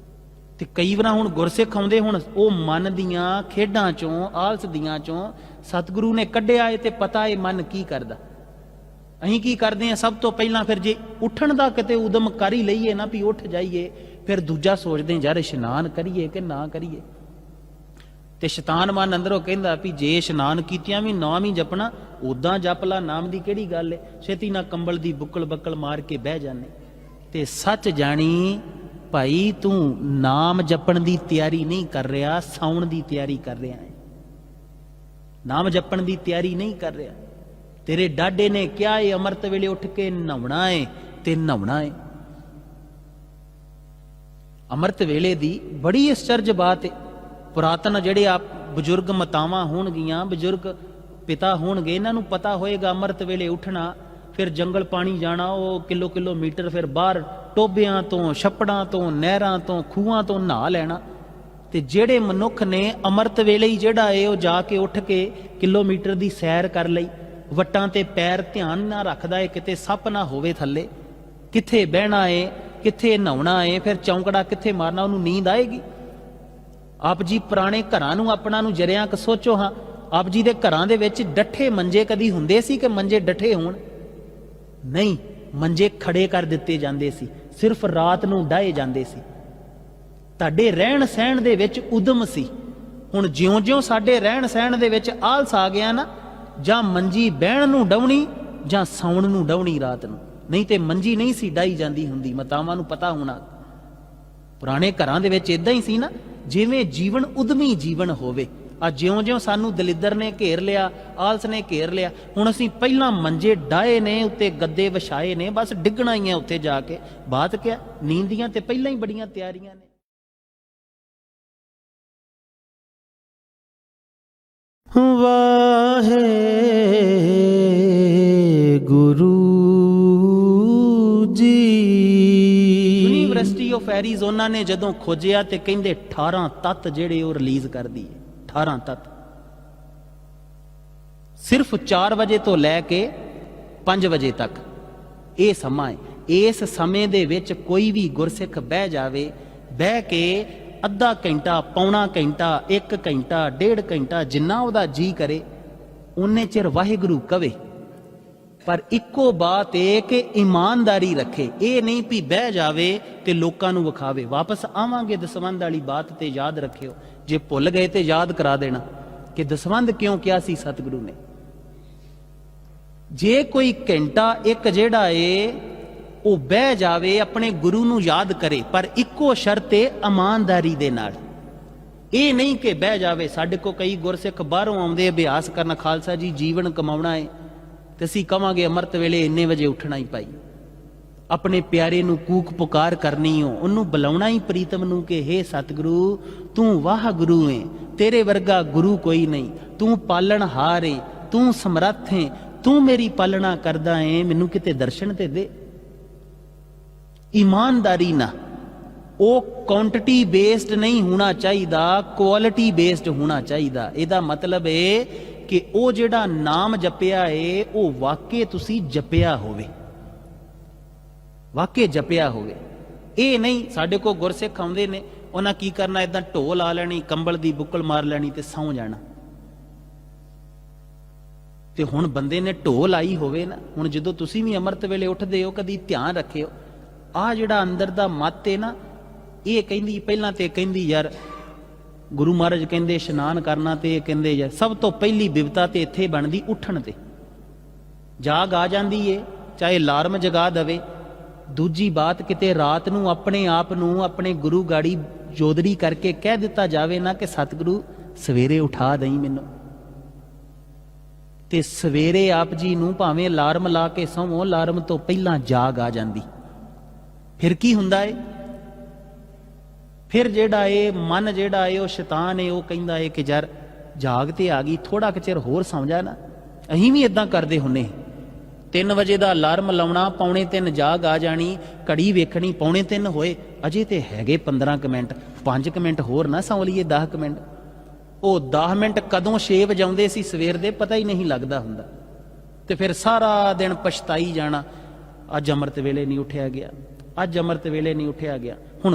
ਤੇ ਕਈ ਵਾਰ ਹੁਣ ਗੁਰਸਿੱਖ ਆਉਂਦੇ, ਹੁਣ ਉਹ ਮਨ ਦੀਆਂ ਖੇਡਾਂ ਚੋਂ, ਆਲਸ ਦੀਆਂ ਚੋਂ ਸਤਿਗੁਰੂ ਨੇ ਕੱਢਿਆ ਏ ਤੇ ਪਤਾ ਏ ਮਨ ਕੀ ਕਰਦਾ। ਅਸੀਂ ਕੀ ਕਰਦੇ ਹਾਂ? ਸਭ ਤੋਂ ਪਹਿਲਾਂ ਫਿਰ ਜੇ ਉੱਠਣ ਦਾ ਕਿਤੇ ਉਦਮ ਕਰ ਹੀ ਲਈਏ ਨਾ ਵੀ ਉੱਠ ਜਾਈਏ, ਫਿਰ ਦੂਜਾ ਸੋਚਦੇ ਯਾਰ ਇਸ਼ਨਾਨ ਕਰੀਏ ਕਿ ਨਾ ਕਰੀਏ। ਤੇ ਸ਼ੈਤਾਨ ਮਨ ਅੰਦਰੋਂ ਕਹਿੰਦਾ ਵੀ ਜੇ ਇਸ਼ਨਾਨ ਕੀਤਿਆਂ ਵੀ ਨਾਮ ਹੀ ਜਪਣਾ, ਉਦਾਂ ਜਪ ਲਾ, ਨਾਮ ਦੀ ਕਿਹੜੀ ਗੱਲ ਏ? ਛੇਤੀ ਨਾਲ ਕੰਬਲ ਦੀ ਬੁੱਕਲ ਬੱਕਲ ਮਾਰ ਕੇ ਬਹਿ ਜਾਂਦੇ। ਤੇ ਸੱਚ ਜਾਣੀ ਭਾਈ, ਤੂੰ ਨਾਮ ਜਪਣ ਦੀ ਤਿਆਰੀ ਨਹੀਂ ਕਰ ਰਿਹਾ, ਸੌਣ ਦੀ ਤਿਆਰੀ ਕਰ ਰਿਹਾ ਹੈ। ਨਾਮ ਜਪਣ ਦੀ ਤਿਆਰੀ ਨਹੀਂ ਕਰ ਰਿਹਾ। ਤੇਰੇ ਡਾਡੇ ਨੇ ਕਿਹਾ ਏ ਅੰਮ੍ਰਿਤ ਵੇਲੇ ਉੱਠ ਕੇ ਨਹਾਉਣਾ ਏ ਤੇ ਨਹਾਉਣਾ ਏ। ਅੰਮ੍ਰਿਤ ਵੇਲੇ ਦੀ ਬੜੀ ਅਚਰਜ ਬਾਤ ਏ। ਪੁਰਾਤਨ ਜਿਹੜੇ ਆਪ ਬਜ਼ੁਰਗ ਮਾਤਾਵਾਂ ਹੋਣਗੀਆਂ, ਬਜ਼ੁਰਗ ਪਿਤਾ ਹੋਣਗੇ, ਇਹਨਾਂ ਨੂੰ ਪਤਾ ਹੋਏਗਾ ਅੰਮ੍ਰਿਤ ਵੇਲੇ ਉੱਠਣਾ, ਫਿਰ ਜੰਗਲ ਪਾਣੀ ਜਾਣਾ, ਉਹ ਕਿਲੋਮੀਟਰ ਫਿਰ ਬਾਹਰ ਟੋਬਿਆਂ ਤੋਂ, ਛੱਪੜਾਂ ਤੋਂ, ਨਹਿਰਾਂ ਤੋਂ, ਖੂਹਾਂ ਤੋਂ ਨਹਾ ਲੈਣਾ। ਤੇ ਜਿਹੜੇ ਮਨੁੱਖ ਨੇ ਅੰਮ੍ਰਿਤ ਵੇਲੇ ਹੀ ਜਿਹੜਾ ਏ ਉਹ ਜਾ ਕੇ ਉੱਠ ਕੇ ਕਿਲੋਮੀਟਰ ਦੀ ਸੈਰ ਕਰ ਲਈ, ਵੱਟਾਂ ਤੇ ਪੈਰ ਧਿਆਨ ਨਾ ਰੱਖਦਾ ਏ ਕਿਤੇ ਸੱਪ ਨਾ ਹੋਵੇ ਥੱਲੇ, ਕਿੱਥੇ ਬਹਿਣਾ ਏ, ਕਿੱਥੇ ਨਹਾਉਣਾ ਏ, ਫਿਰ ਚੌਂਕੜਾ ਕਿੱਥੇ ਮਾਰਨਾ, ਉਹਨੂੰ ਨੀਂਦ ਆਏਗੀ? ਆਪ ਜੀ ਪੁਰਾਣੇ ਘਰਾਂ ਨੂੰ ਆਪਣਾ ਨੂੰ ਜਰਿਆਂ ਕ ਸੋਚੋ ਹਾਂ। ਆਪ ਜੀ ਦੇ ਘਰਾਂ ਦੇ ਵਿੱਚ ਡੱਠੇ ਮੰਜੇ ਕਦੀ ਹੁੰਦੇ ਸੀ ਕਿ ਮੰਜੇ ਡੱਠੇ ਹੋਣ? ਨਹੀਂ, ਮੰਜੇ ਖੜੇ ਕਰ ਦਿੱਤੇ ਜਾਂਦੇ ਸੀ, ਸਿਰਫ ਰਾਤ ਨੂੰ ਡਾਏ ਜਾਂਦੇ ਸੀ। ਤੁਹਾਡੇ ਰਹਿਣ ਸਹਿਣ ਦੇ ਵਿੱਚ ਉਦਮ ਸੀ। ਹੁਣ ਜਿਉਂ-ਜਿਉਂ ਸਾਡੇ ਰਹਿਣ ਸਹਿਣ ਦੇ ਵਿੱਚ ਆਲਸ ਆ ਗਿਆ ਨਾ, ਜਾਂ ਮੰਜੀ ਬਹਿਣ ਨੂੰ ਡਾਉਣੀ ਜਾਂ ਸੌਣ ਨੂੰ ਡਾਉਣੀ ਰਾਤ ਨੂੰ, ਨਹੀਂ ਤੇ ਮੰਜੀ ਨਹੀਂ ਸੀ ਡਾਈ ਜਾਂਦੀ ਹੁੰਦੀ। ਮਾਤਾਵਾਂ ਨੂੰ ਪਤਾ ਹੋਣਾ ਪੁਰਾਣੇ ਘਰਾਂ ਦੇ ਵਿੱਚ ਇਦਾਂ ਹੀ ਸੀ ਨਾ, ਜਿਵੇਂ ਜੀਵਨ ਉਦਮੀ ਜੀਵਨ ਹੋਵੇ। ਆ ਜਿਉਂ-ਜਿਉਂ ਸਾਨੂੰ ਦਲਿੱਦਰ ਨੇ ਘੇਰ ਲਿਆ, ਆਲਸ ਨੇ ਘੇਰ ਲਿਆ, ਹੁਣ ਅਸੀਂ ਪਹਿਲਾਂ ਮੰਜੇ ਡਾਏ ਨੇ, ਉੱਤੇ ਗੱਦੇ ਵਿਛਾਏ ਨੇ, ਬਸ ਡਿੱਗਣਾ ਹੀ ਹੈ ਉੱਥੇ ਜਾ ਕੇ। ਬਾਤ ਕਿਆ, ਨੀਂਦ ਦੀਆਂ ਤੇ ਪਹਿਲਾਂ ਹੀ ਬੜੀਆਂ ਤਿਆਰੀਆਂ ਨੇ। Waheguru ji. University of Arizona ਨੇ ਜਦੋਂ ਖੋਜਿਆ ਤੇ ਕਹਿੰਦੇ 18 ਤੱਤ ਜਿਹੜੇ ਉਹ ਰਿਲੀਜ਼ ਕਰਦੀ ਹੈ। 18 ਤੱਤ ਸਿਰਫ 4 ਵਜੇ ਤੋਂ ਲੈ ਕੇ 5 ਵਜੇ ਤੱਕ ਇਹ ਸਮਾਂ ਹੈ। ਇਸ ਸਮੇਂ ਦੇ ਵਿੱਚ ਕੋਈ ਵੀ ਗੁਰਸਿੱਖ ਬਹਿ ਜਾਵੇ, ਬਹਿ ਕੇ ਅੱਧਾ ਘੰਟਾ, ਪੌਣਾ ਘੰਟਾ, 1 ਘੰਟਾ, 1.5 ਘੰਟਾ, ਜਿੰਨਾ ਉਹਦਾ ਜੀ ਕਰੇ ਉਨੇ ਚਿਰ ਵਾਹਿਗੁਰੂ ਕਵੇ। ਪਰ ਇੱਕੋ ਬਾਤ ਇਹ ਕਿ ਇਮਾਨਦਾਰੀ ਰੱਖੇ। ਇਹ ਨਹੀਂ ਵੀ ਬਹਿ ਜਾਵੇ ਤੇ ਲੋਕਾਂ ਨੂੰ ਵਿਖਾਵੇ। ਵਾਪਸ ਆਵਾਂਗੇ ਦਸਵੰਧ ਵਾਲੀ ਬਾਤ ਤੇ, ਯਾਦ ਰੱਖਿਓ। ਜੇ ਭੁੱਲ ਗਏ ਤੇ ਯਾਦ ਕਰਾ ਦੇਣਾ ਕਿ ਦਸਵੰਧ ਕਿਉਂ ਕਿਹਾ ਸੀ ਸਤਿਗੁਰੂ ਨੇ। ਜੇ ਕੋਈ ਘੰਟਾ ਇੱਕ ਜਿਹੜਾ ਏ ਉਹ ਬਹਿ ਜਾਵੇ, ਆਪਣੇ ਗੁਰੂ ਨੂੰ ਯਾਦ ਕਰੇ, ਪਰ ਇੱਕੋ ਸ਼ਰਤ ਏ ਇਮਾਨਦਾਰੀ ਦੇ ਨਾਲ। ਇਹ ਨਹੀਂ ਕਿ ਬਹਿ ਜਾਵੇ। ਸਾਡੇ ਕੋ ਕਈ ਗੁਰਸਿੱਖ ਬਾਹਰੋਂ ਆਉਂਦੇ ਅਭਿਆਸ ਕਰਨ, ਖਾਲਸਾ ਜੀ ਜੀਵਨ ਕਮਾਉਣਾ ਏ, ਤੇ ਅਸੀਂ ਕਵਾਂਗੇ ਅੰਮ੍ਰਿਤ ਵੇਲੇ ਇੰਨੇ ਵਜੇ ਉੱਠਣਾ ਹੀ ਭਾਈ। ਆਪਣੇ ਪਿਆਰੇ ਨੂੰ ਕੂਕ ਪੁਕਾਰ ਕਰਨੀ ਹੋ, ਉਹਨੂੰ ਬੁਲਾਉਣਾ ਹੀ ਪ੍ਰੀਤਮ ਨੂੰ ਕਿ ਹੇ ਸਤਿਗੁਰੂ ਤੂੰ ਵਾਹਿਗੁਰੂ ਏ, ਤੇਰੇ ਵਰਗਾ ਗੁਰੂ ਕੋਈ ਨਹੀਂ, ਤੂੰ ਪਾਲਣਹਾਰ ਏ, ਤੂੰ ਸਮਰੱਥ ਏ, ਤੂੰ ਮੇਰੀ ਪਾਲਣਾ ਕਰਦਾ ਏ, ਮੈਨੂੰ ਕਿਤੇ ਦਰਸ਼ਨ ਤੇ ਦੇ। ਈਮਾਨਦਾਰੀ ਨਾ, ਉਹ ਕੁਆਂਟੀਟੀ ਬੇਸਡ ਨਹੀਂ ਹੋਣਾ ਚਾਹੀਦਾ, ਕੁਆਲਿਟੀ ਬੇਸਡ ਹੋਣਾ ਚਾਹੀਦਾ। ਇਹਦਾ ਮਤਲਬ ਏ कि वो जिहड़ा नाम जपिया है वो वाकई तुसी जपिया होवे, वाकई जपिया होवे। ये नहीं साडे को गुरसिख आउंदे ने उन्हां की करना, इदां ढो ला लैनी, कंबल दी बुक्कल मार लैनी ते सौं जाना। ते हुण बंदे ने ढो लाई होवे ना, हुण जदों तुसीं भी अमृत वेले उठदे हो कदी ध्यान रखिओ आ जिहड़ा अंदर दा मत है ना, ये कहंदी पहलां ते कहंदी यार गुरु महाराज कहंदे इशनान करना, ते कहंदे यार सब तो पहली बिपता ते इत्थे बनदी उठण ते। जाग आ जांदी है चाहे अलार्म जगा दवे। दूजी बात किते रात नूं अपने आप नूं अपने गुरु गाड़ी जोदड़ी करके कह दिता जावे ना कि सतगुरु सवेरे उठा दई मैनूं, ते सवेरे आप जी नूं भावें अलार्म ला के सौवो, अलार्म तो पहलां जाग आ जांदी। फिर की हुंदा है, फिर जेड़ा है मन जेड़ा है वो शैतान है वो कहंदा है कि यार जाग ते आ गई, थोड़ा कि चिर होर सौं जा ना। अहीं भी इदां करदे हुन्ने, 3 वजे दा अलार्म लाउणा, 2:45 जाग आ जानी, घड़ी वेखणी 2:45 होए, अजे ते हैगे 15 मिनट, 5 मिनट होर ना सौं लईए, 10 मिनट। वो 10 मिनट कदों 6 वजाउंदे सी सवेर दे पता ही नहीं लगदा हुंदा, ते फिर सारा दिन पछताई जाना, अज अमृत वेले नहीं उठिया गया, अज अमृत वेले नहीं उठिया गया। हुण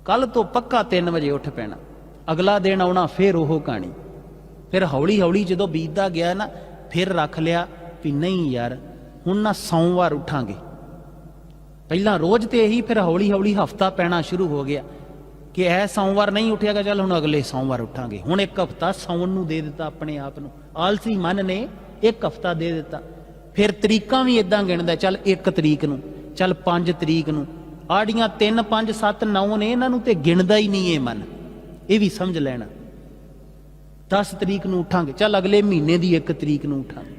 कल तो पक्का 3 वजे उठ पैना, अगला दिन आउणा फिर ओह कहानी। फिर हौली हौली जदों बीतदा गया ना, फिर रख लिया भी नहीं यार हुण ना सोमवार उठांगे। पहला रोज ते यही, फिर हौली हौली हफ्ता पैना शुरू हो गया कि ऐ सोमवार नहीं उठियागा, चल हुण अगले सोमवार उठांगे। हुण 1 हफ्ता सौण नूं दे दिता अपने आप नूं, आलसी मन ने 1 हफ्ता दे दिता। फिर तरीकां भी इदां गिणदा, चल 1 तरीक नूं, चल 5 तरीक नूं, आड़ियां 3 5 7 9 ने, इन्हां नूं ते गिणदा ही नहीं है मन, ये भी समझ लेना। 10 तरीक नूं उठांगे, चल अगले महीने दी 1 तरीक नूं उठांगे।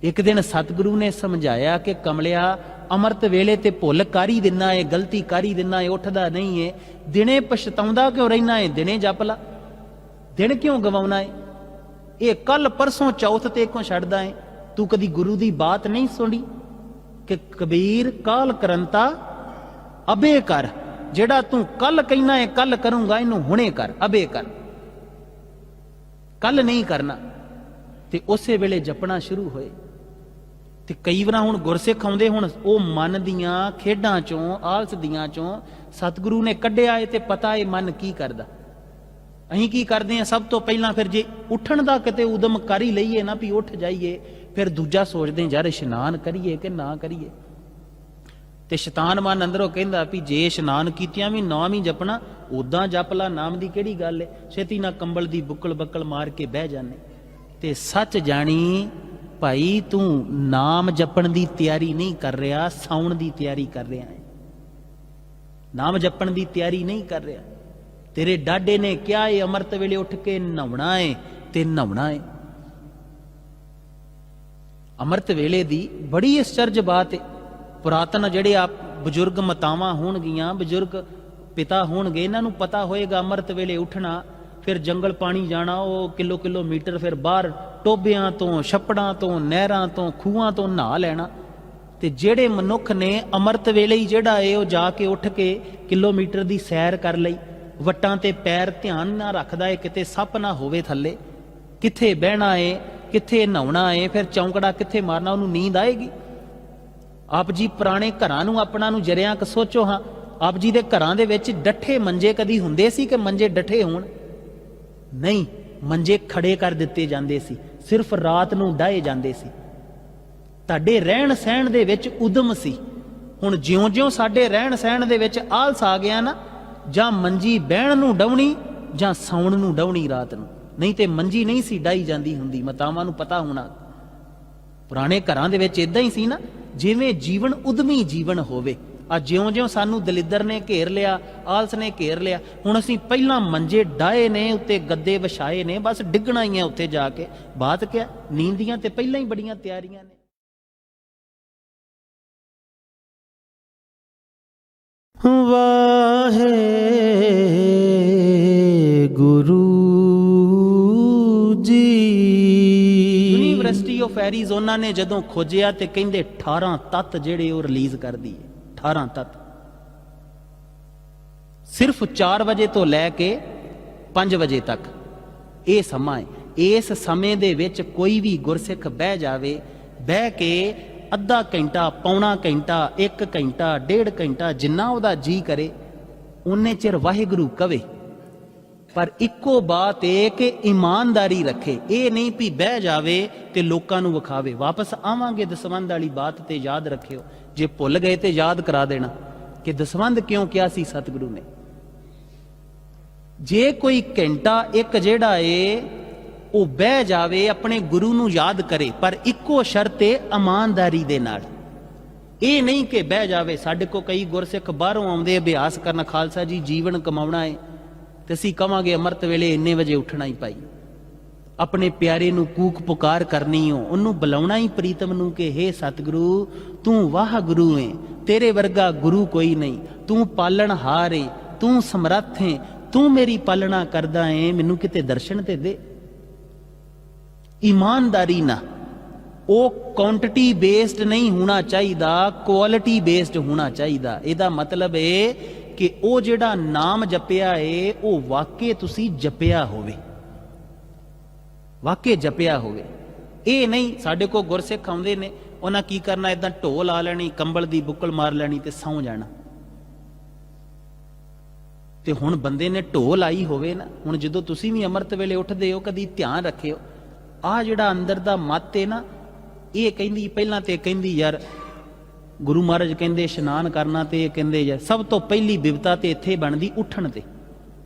एक दिन सतगुरु ने समझाया कि कमलिया अमृत वेले ते भुल कर ही दिना है, गलती कर ही दिना है, उठदा नहीं है, दिने पछताउंदा क्यों रहना है, दिने जप ला, दिन क्यों गवाउणा है, ये कल परसों चौथ ते क्यों छड्डदा है। तू कदी गुरु दी बात नहीं सुनी कि कबीर काल करंता अबे कर, जेड़ा तू कल कहना है कल करूंगा, इनू हुणे कर, अबे कर, कल नहीं करना। ते उसे वेले जपना शुरू होए। ते कई वार हुण गुरसिख आउंदे, हुण ओ मन दियां खेडां चों, आलस दियां चों सतगुरु ने कढिया है, ते पता है मन की करदा। अहीं की करदे आ, सब तो पहलां फिर जे उठण दा किते उदम कर ही लईए ना भी उठ जाइए, फिर दूजा सोचदे यार इशनान करिए कि ना करिए। ते शैतान मन अंदरों कहंदा भी जे इशनान कीतियां भी नाम ही जपना, उदां जप ला, नाम दी किहड़ी गल है, छेती ना कंबल दी बुक्कल बक्कल मार के बह जाने। ते सच जानी भाई तू नाम जपण दी तैयारी नहीं कर रहा, सौण दी तैयारी कर रहा है, नाम जपण दी तैयारी नहीं कर रहा। तेरे डाडे ने क्या है अमृत वेले उठ के नहाउणा है ते नहाउणा है। अमृत वेले दी बड़ी आश्चर्य बात है। पुरातन जेड़े आप बजुर्ग मातावां होणगियां, बजुर्ग पिता होणगे, इन्हां नूं पता होएगा अमृत वेले उठना, फिर जंगल पानी जाना, वो किलोमीटर फिर बाहर टोबियां तो, छप्पड़ां तो, नहरां तो, खूहां तो नहा लेना। ते जेड़े मनुख ने अमृत वेले ही जेड़ा है वो जाके उठ के किलोमीटर दी सैर कर लई, वट्टां ते पैर ध्यान ना रखदा है किते सप ना होवे थल्ले, किथे बहना है, किथे नहाउणा है, फिर चौंकड़ा किथे मारना, उन्होंने नींद आएगी। आप जी पुराने घरां नूं अपना नूं जरिया क सोचो, हाँ आप जी दे घरां दे विच डठे मंजे कदी हुंदे सी कि मंजे डठे होण? नहीं, मंजे खड़े कर दिते जांदे सी, सिर्फ रात नूं डाहे जांदे सी। तुहाडे रहण सहण दे विच उदम सी। हुण जिउं-जिउं साडे रहण सहण दे विच आलस आ गया ना, जां मंजी बहण नूं डवणी जां सौण नूं डवणी रात नूं, नहीं ते मंजी नहीं सी डाही जांदी हुंदी। मातावां नूं पता होना पुराने घरां दे विच इदां ही सी ना, जिवें जीवन उदमी जीवन होवे। आ ज्यों-ज्यों सानू दलिद्र ने घेर लिया, आलस ने घेर लिया, हुण असीं पहिलां मंजे डाहे ने, उत्ते गद्दे विछाए ने, बस डिगना ही है उत्ते जाके। बात क्या, नींद दियां ते पहिलां ही बड़ियां तैयारियां ने। वाहे गुरु जी। यूनिवर्सिटी ऑफ एरीज़ोना ने जदों खोजिया ते कहंदे 18 तत्त जेड़े वो रिलीज कर दी, 18 तत्त सिर्फ 4 वजे तो लैके 5 वजे तक। ਇਹ ਸਮਾਂ ਹੈ। ਇਸ ਸਮੇਂ ਦੇ ਵਿੱਚ ਕੋਈ ਵੀ ਗੁਰਸਿੱਖ ਬਹਿ ਜਾਵੇ, ਬਹਿ ਕੇ ਅੱਧਾ ਘੰਟਾ, ਪੌਣਾ ਘੰਟਾ, 1 ਘੰਟਾ, 1.5 ਘੰਟਾ, ਜਿੰਨਾ ਉਹਦਾ ਜੀ ਕਰੇ ਉਨੇ ਚਿਰ ਵਾਹਿਗੁਰੂ ਕਵੇ। ਪਰ ਇੱਕੋ ਬਾਤ ਇਹ ਕਿ ਇਮਾਨਦਾਰੀ ਰੱਖੇ। ਇਹ ਨਹੀਂ ਵੀ ਬਹਿ ਜਾਵੇ ਤੇ ਲੋਕਾਂ ਨੂੰ ਵਿਖਾਵੇ। ਵਾਪਸ ਆਵਾਂਗੇ ਦਸਵੰਧ ਵਾਲੀ ਬਾਤ ਤੇ ਯਾਦ ਰੱਖਿਓ, ਜੇ ਭੁੱਲ ਗਏ ਤੇ ਯਾਦ ਕਰਾ ਦੇਣਾ ਕਿ ਦਸਵੰਧ ਕਿਉਂ ਕਿਹਾ ਸੀ ਸਤਿਗੁਰੂ ਨੇ। ਜੇ ਕੋਈ ਘੰਟਾ ਇੱਕ ਜਿਹੜਾ ਏ ਉਹ ਬਹਿ ਜਾਵੇ, ਆਪਣੇ ਗੁਰੂ ਨੂੰ ਯਾਦ ਕਰੇ, ਪਰ ਇੱਕੋ ਸ਼ਰਤ ਏ ਇਮਾਨਦਾਰੀ ਦੇ ਨਾਲ। ਇਹ ਨਹੀਂ ਕਿ ਬਹਿ ਜਾਵੇ। ਸਾਡੇ ਕੋ ਕਈ ਗੁਰਸਿੱਖ ਬਾਹਰੋਂ ਆਉਂਦੇ ਅਭਿਆਸ ਕਰਨ, ਖਾਲਸਾ ਜੀ ਜੀਵਨ ਕਮਾਉਣਾ ਏ ਤੇ ਅਸੀਂ ਕਵਾਂਗੇ ਅੰਮ੍ਰਿਤ ਵੇਲੇ ਇੰਨੇ ਵਜੇ ਉੱਠਣਾ ਹੀ ਭਾਈ, ਆਪਣੇ ਪਿਆਰੇ ਨੂੰ ਕੂਕ ਪੁਕਾਰ ਕਰਨੀ ਹੋ, ਉਹਨੂੰ ਬੁਲਾਉਣਾ ਹੀ ਪ੍ਰੀਤਮ ਨੂੰ ਕਿ ਹੇ ਸਤਿਗੁਰੂ ਤੂੰ ਵਾਹ ਗੁਰੂ ਏ, ਤੇਰੇ ਵਰਗਾ ਗੁਰੂ ਕੋਈ ਨਹੀਂ, ਤੂੰ ਪਾਲਣਹਾਰ ਏ, ਤੂੰ ਸਮਰੱਥ ਏ, ਤੂੰ ਮੇਰੀ ਪਾਲਣਾ ਕਰਦਾ ਏ, ਮੈਨੂੰ ਕਿਤੇ ਦਰਸ਼ਨ ਤੇ ਦੇ। ਈਮਾਨਦਾਰੀ ਨਾ, ਉਹ ਕੁਆਂਟੀਟੀ ਬੇਸਡ ਨਹੀਂ ਹੋਣਾ ਚਾਹੀਦਾ, ਕੁਆਲਿਟੀ ਬੇਸਡ ਹੋਣਾ ਚਾਹੀਦਾ। ਇਹਦਾ ਮਤਲਬ ਏ ਕਿ ਉਹ ਜਿਹੜਾ ਨਾਮ ਜਪਿਆ ਏ ਉਹ ਵਾਕਈ ਤੁਸੀਂ ਜਪਿਆ ਹੋਵੇ, ਵਾਕਈ ਜਪਿਆ ਹੋਵੇ। ਇਹ ਨਹੀਂ ਸਾਡੇ ਕੋਲ ਗੁਰਸਿੱਖ ਆਉਂਦੇ ਨੇ, ਉਹਨਾਂ ਕੀ ਕਰਨਾ, ਇਦਾਂ ਢੋਲ ਲਾ ਲੈਣੀ, ਕੰਬਲ ਦੀ ਬੁੱਕਲ ਮਾਰ ਲੈਣੀ ਤੇ ਸੌਂ ਜਾਣਾ। ਤੇ ਹੁਣ ਬੰਦੇ ਨੇ ਢੋਲ ਆਈ ਹੋਵੇ ਨਾ, ਹੁਣ ਜਦੋਂ ਤੁਸੀਂ ਵੀ ਅੰਮ੍ਰਿਤ ਵੇਲੇ ਉੱਠਦੇ ਹੋ ਕਦੀ ਧਿਆਨ ਰੱਖਿਓ, ਆਹ ਜਿਹੜਾ ਅੰਦਰ ਦਾ ਮੱਤ ਹੈ ਨਾ, ਇਹ ਕਹਿੰਦੀ ਪਹਿਲਾਂ ਤੇ ਕਹਿੰਦੀ ਯਾਰ ਗੁਰੂ ਮਹਾਰਾਜ ਕਹਿੰਦੇ ਇਸ਼ਨਾਨ ਕਰਨਾ, ਤੇ ਇਹ ਕਹਿੰਦੇ ਯਾਰ ਸਭ ਤੋਂ ਪਹਿਲੀ ਬਿਪਤਾ ਤੇ ਇੱਥੇ ਬਣਦੀ ਉੱਠਣ ਤੇ।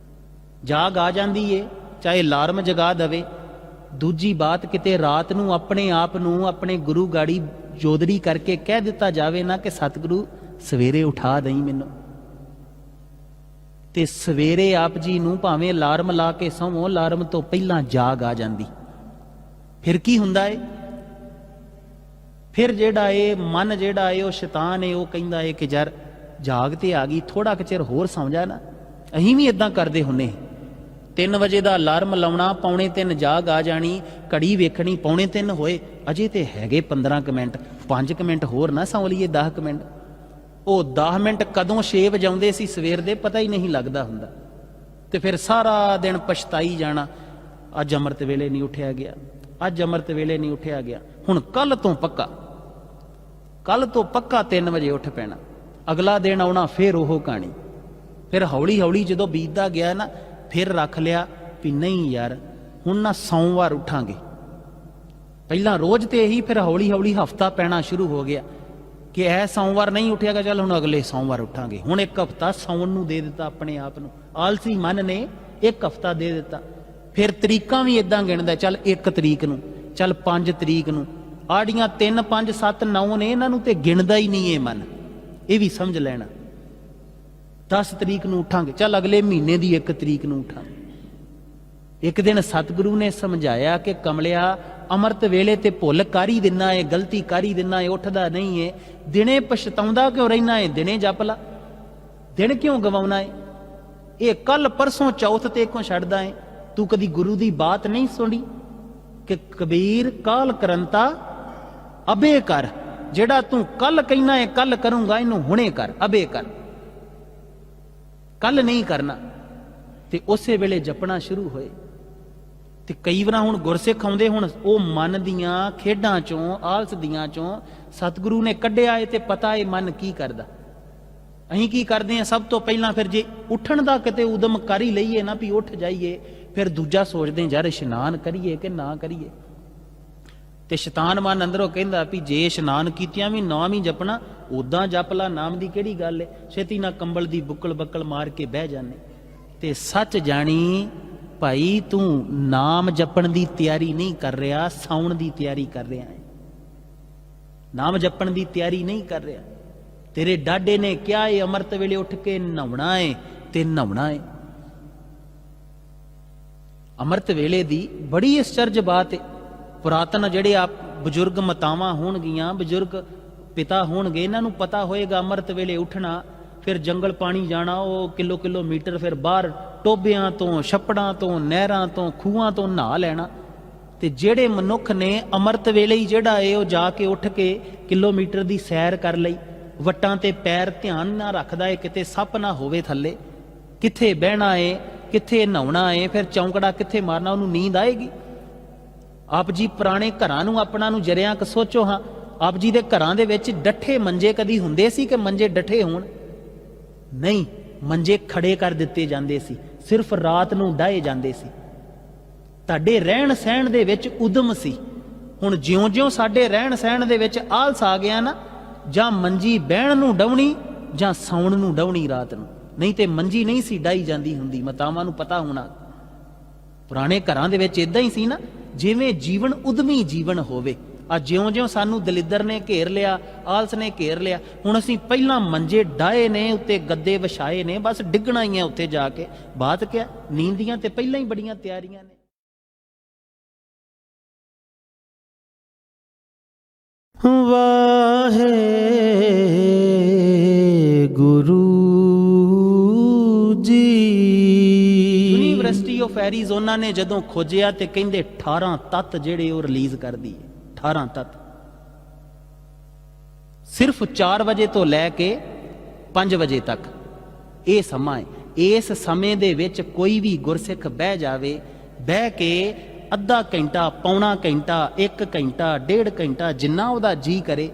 ਜਾਗ ਆ ਜਾਂਦੀ ਏ ਚਾਹੇ ਅਲਾਰਮ ਜਗਾ ਦਵੇ। ਦੂਜੀ ਬਾਤ, ਕਿਤੇ ਰਾਤ ਨੂੰ ਆਪਣੇ ਆਪ ਨੂੰ ਆਪਣੇ ਗੁਰੂ ਗਾੜੀ ਜੋਦੜੀ ਕਰਕੇ ਕਹਿ ਦਿੱਤਾ ਜਾਵੇ ਨਾ ਕਿ ਸਤਿਗੁਰੂ ਸਵੇਰੇ ਉਠਾ ਦਈ ਮੈਨੂੰ, ਤੇ ਸਵੇਰੇ ਆਪ ਜੀ ਨੂੰ ਭਾਵੇਂ ਅਲਾਰਮ ਲਾ ਕੇ ਸੌਵੋ, ਅਲਾਰਮ ਤੋਂ ਪਹਿਲਾਂ ਜਾਗ ਆ ਜਾਂਦੀ। ਫਿਰ ਕੀ ਹੁੰਦਾ ਏ, ਫਿਰ ਜਿਹੜਾ ਏ ਮਨ ਜਿਹੜਾ ਏ ਉਹ ਸ਼ੈਤਾਨ ਏ, ਉਹ ਕਹਿੰਦਾ ਏ ਕਿ ਯਾਰ ਜਾਗ ਤੇ ਆ ਗਈ, ਥੋੜਾ ਕੁ ਚਿਰ ਹੋਰ ਸੌਂ ਜਾ ਨਾ। ਅਸੀਂ ਵੀ ਇਦਾਂ ਕਰਦੇ ਹੁੰਨੇ, 3 ਵਜੇ ਦਾ ਅਲਾਰਮ ਲਾਉਣਾ, 2:45 ਜਾਗ ਆ ਜਾਣੀ, ਘੜੀ ਵੇਖਣੀ 2:45 ਹੋਏ, ਅਜੇ ਤੇ ਹੈਗੇ 15 ਕੁ ਮਿੰਟ, 5 ਕੁ ਮਿੰਟ ਹੋਰ ਨਾ ਸੌਂ ਲਈਏ, 10 ਕੁ ਮਿੰਟ। ਉਹ 10 ਮਿੰਟ ਕਦੋਂ 6 ਵਜਾਉਂਦੇ ਸੀ ਸਵੇਰ ਦੇ ਪਤਾ ਹੀ ਨਹੀਂ ਲੱਗਦਾ ਹੁੰਦਾ। ਤੇ ਫਿਰ ਸਾਰਾ ਦਿਨ ਪਛਤਾਈ ਜਾਣਾ, ਅੱਜ ਅੰਮ੍ਰਿਤ ਵੇਲੇ ਨਹੀਂ ਉੱਠਿਆ ਗਿਆ, ਅੱਜ ਅੰਮ੍ਰਿਤ ਵੇਲੇ ਨਹੀਂ ਉੱਠਿਆ ਗਿਆ। ਹੁਣ ਕੱਲ ਤੋਂ ਪੱਕਾ 3 ਵਜੇ ਉੱਠ ਪੈਣਾ। ਅਗਲਾ ਦਿਨ ਆਉਣਾ ਫਿਰ ਉਹ ਕਹਾਣੀ। ਫਿਰ ਹੌਲੀ ਹੌਲੀ ਜਦੋਂ ਬੀਤਦਾ ਗਿਆ ਨਾ, ਫਿਰ ਰੱਖ ਲਿਆ ਵੀ ਨਹੀਂ ਯਾਰ ਹੁਣ ਨਾ ਸੋਮਵਾਰ ਉੱਠਾਂਗੇ। ਪਹਿਲਾਂ ਰੋਜ਼ ਤੇ ਇਹੀ, ਫਿਰ ਹੌਲੀ ਹੌਲੀ ਹਫਤਾ ਪੈਣਾ ਸ਼ੁਰੂ ਹੋ ਗਿਆ ਕਿ ਇਹ ਸੋਮਵਾਰ ਨਹੀਂ ਉੱਠਿਆਗਾ, ਚੱਲ ਹੁਣ ਅਗਲੇ ਸੋਮਵਾਰ ਉੱਠਾਂਗੇ। ਹੁਣ 1 ਹਫਤਾ ਸੌਣ ਨੂੰ ਦੇ ਦਿੱਤਾ ਆਪਣੇ ਆਪ ਨੂੰ, ਆਲਸੀ ਮਨ ਨੇ 1 ਹਫਤਾ ਦੇ ਦਿੱਤਾ। ਫਿਰ ਤਰੀਕਾਂ ਵੀ ਇਦਾਂ ਗਿਣਦਾ, ਚੱਲ 1 ਤਰੀਕ ਨੂੰ, ਚੱਲ 5 ਤਰੀਕ ਨੂੰ, ਆੜੀਆਂ 3 5 7 9 ਨੇ, ਇਹਨਾਂ ਨੂੰ ਤੇ ਗਿਣਦਾ ਹੀ ਨਹੀਂ ਇਹ ਮਨ। ਇਹ ਵੀ ਸਮਝ ਲੈਣਾ, 10 ਤਰੀਕ ਨੂੰ ਉੱਠਾਂਗੇ, ਚੱਲ ਅਗਲੇ ਮਹੀਨੇ ਦੀ 1 ਤਰੀਕ ਨੂੰ ਉੱਠਾਂਗੇ। ਇੱਕ ਦਿਨ ਸਤਿਗੁਰੂ ਨੇ ਸਮਝਾਇਆ ਕਿ ਕਮਲਿਆ ਅੰਮ੍ਰਿਤ ਵੇਲੇ ਤੇ ਭੁੱਲ ਕਰ ਹੀ ਦਿੰਨਾ ਏ, ਗਲਤੀ ਕਰ ਹੀ ਦਿੰਨਾ ਏ, ਉੱਠਦਾ ਨਹੀਂ ਏ, ਦਿਨੇ ਪਛਤਾਉਂਦਾ ਕਿਉਂ ਰਹਿਣਾ ਏ, ਦਿਨੇ ਜਪ ਲਾ, ਦਿਨ ਕਿਉਂ ਗਵਾਉਣਾ ਏ, ਇਹ ਕੱਲ ਪਰਸੋਂ ਚੌਥ ਤੇ ਕਿਉਂ ਛੱਡਦਾ ਏ। ਤੂੰ ਕਦੀ ਗੁਰੂ ਦੀ ਬਾਤ ਨਹੀਂ ਸੁਣੀ ਕਿ ਕਬੀਰ ਕਾਲ ਕਰੰਤਾ ਅਬੇ ਕਰ, ਜਿਹੜਾ ਤੂੰ ਕੱਲ ਕਹਿਣਾ ਏ ਕੱਲ ਕਰੂੰਗਾ, ਇਹਨੂੰ ਹੁਣੇ ਕਰ, ਅਬੇ ਕਰ, ਕੱਲ ਨਹੀਂ ਕਰਨਾ। ਤੇ ਉਸੇ ਵੇਲੇ ਜਪਣਾ ਸ਼ੁਰੂ ਹੋਏ। ਤੇ ਕਈ ਵਾਰ ਹੁਣ ਗੁਰਸਿੱਖ ਆਉਂਦੇ, ਹੁਣ ਉਹ ਮਨ ਦੀਆਂ ਖੇਡਾਂ ਚੋਂ, ਆਲਸ ਦੀਆਂ ਚੋਂ ਸਤਿਗੁਰੂ ਨੇ ਕੱਢਿਆ ਏ ਤੇ ਪਤਾ ਏ ਮਨ ਕੀ ਕਰਦਾ। ਅਸੀਂ ਕੀ ਕਰਦੇ ਹਾਂ, ਸਭ ਤੋਂ ਪਹਿਲਾਂ ਫਿਰ ਜੇ ਉੱਠਣ ਦਾ ਕਿਤੇ ਉਦਮ ਕਰ ਹੀ ਲਈਏ ਨਾ ਵੀ ਉੱਠ ਜਾਈਏ, ਫਿਰ ਦੂਜਾ ਸੋਚਦੇ ਯਾਰ ਇਸ਼ਨਾਨ ਕਰੀਏ ਕਿ ਨਾ ਕਰੀਏ। ਤੇ ਸ਼ੈਤਾਨ ਮਨ ਅੰਦਰੋਂ ਕਹਿੰਦਾ ਵੀ ਜੇ ਇਸ਼ਨਾਨ ਕੀਤਿਆਂ ਵੀ ਨਾਮ ਹੀ ਜਪਣਾ, ਉਦਾਂ ਜਪ ਲਾ, ਨਾਮ ਦੀ ਕਿਹੜੀ ਗੱਲ ਏ, ਛੇਤੀ ਨਾਲ ਕੰਬਲ ਦੀ ਬੁੱਕਲ ਬੱਕਲ ਮਾਰ ਕੇ ਬਹਿ ਜਾਂਦੇ। ਤੇ ਸੱਚ ਜਾਣੀ ਭਾਈ ਤੂੰ ਨਾਮ ਜਪਣ ਦੀ ਤਿਆਰੀ ਨਹੀਂ ਕਰ ਰਿਹਾ, ਸੌਣ ਦੀ ਤਿਆਰੀ ਕਰ ਰਿਹਾ ਹੈ। ਨਾਮ ਜਪਣ ਦੀ ਤਿਆਰੀ ਨਹੀਂ ਕਰ ਰਿਹਾ। ਤੇਰੇ ਡਾਡੇ ਨੇ ਕਿਹਾ ਏ ਅੰਮ੍ਰਿਤ ਵੇਲੇ ਉੱਠ ਕੇ ਨਹਾਉਣਾ ਏ ਤੇ ਨਹਾਉਣਾ ਏ। ਅੰਮ੍ਰਿਤ ਵੇਲੇ ਦੀ ਬੜੀ ਅਚਰਜ ਬਾਤ ਏ। ਪੁਰਾਤਨ ਜਿਹੜੇ ਆਪ ਬਜ਼ੁਰਗ ਮਾਤਾਵਾਂ ਹੋਣਗੀਆਂ, ਬਜ਼ੁਰਗ ਪਿਤਾ ਹੋਣਗੇ, ਇਹਨਾਂ ਨੂੰ ਪਤਾ ਹੋਏਗਾ ਅੰਮ੍ਰਿਤ ਵੇਲੇ ਉੱਠਣਾ, ਫਿਰ ਜੰਗਲ ਪਾਣੀ ਜਾਣਾ, ਉਹ ਕਿਲੋਮੀਟਰ ਫਿਰ ਬਾਹਰ ਟੋਬਿਆਂ ਤੋਂ, ਛੱਪੜਾਂ ਤੋਂ, ਨਹਿਰਾਂ ਤੋਂ, ਖੂਹਾਂ ਤੋਂ ਨਹਾ ਲੈਣਾ। ਤੇ ਜਿਹੜੇ ਮਨੁੱਖ ਨੇ ਅੰਮ੍ਰਿਤ ਵੇਲੇ ਹੀ ਜਿਹੜਾ ਏ ਉਹ ਜਾ ਕੇ ਉੱਠ ਕੇ ਕਿਲੋਮੀਟਰ ਦੀ ਸੈਰ ਕਰ ਲਈ, ਵੱਟਾਂ ਤੇ ਪੈਰ ਧਿਆਨ ਨਾਲ ਰੱਖਦਾ ਏ ਕਿਤੇ ਸੱਪ ਨਾ ਹੋਵੇ ਥੱਲੇ, ਕਿੱਥੇ ਬਹਿਣਾ ਏ, कित्थे नहाउणा है, फिर चौंकड़ा कित्थे मारना, उन्होंने नींद आएगी? आप जी पुराने घरां नूं अपना नूं जरिया क सोचो। हाँ, आप जी दे घरां दे विच डठे मंजे कदी हुंदे सी कि मंजे डठे होण? नहीं, मंजे खड़े कर दिते जांदे सी, सिर्फ रात नूं डाहे जांदे सी। तुहाडे रहण सहण दे विच उदम सी। हुण ज्यों-ज्यों साडे रहण सहण दे विच आलस आ गया ना, जां मंजी बहण नूं डवणी जां सौण नूं डवणी रात नूं, नहीं ते मंजी नहीं सी डाही जांदी हुंदी। मातावां नूं पता होना, पुराने घरां दे विच इदां ही सी ना, जिवें जीवन उदमी जीवन होवे। आ ज्यों-ज्यों सानू दलिद्दर ने घेर लिया, आलस ने घेर लिया, हुण असीं पहिलां मंजे डाहे ने, उत्ते गद्दे विछाए ने, बस डिग्गना ही है उत्थे जाके। बात क्या, नींद दियां ते पहिलां ही बड़ियां तैयारियां ने। वाहे गुरु जी। यूनिवर्सिटी ऑफ एरीज़ोना ने जदों खोजिया ते कहंदे 18 तत्त जेड़े वो रिलीज कर दी। 18 तत्त सिर्फ 4 बजे तो लैके 5 बजे तक ये समा है। इस समय दे विच कोई भी गुरसिख बह जावे, बह के अद्धा घंटा, पौना घंटा, 1 घंटा, 1.5 घंटा, जिन्ना उहदा जी करे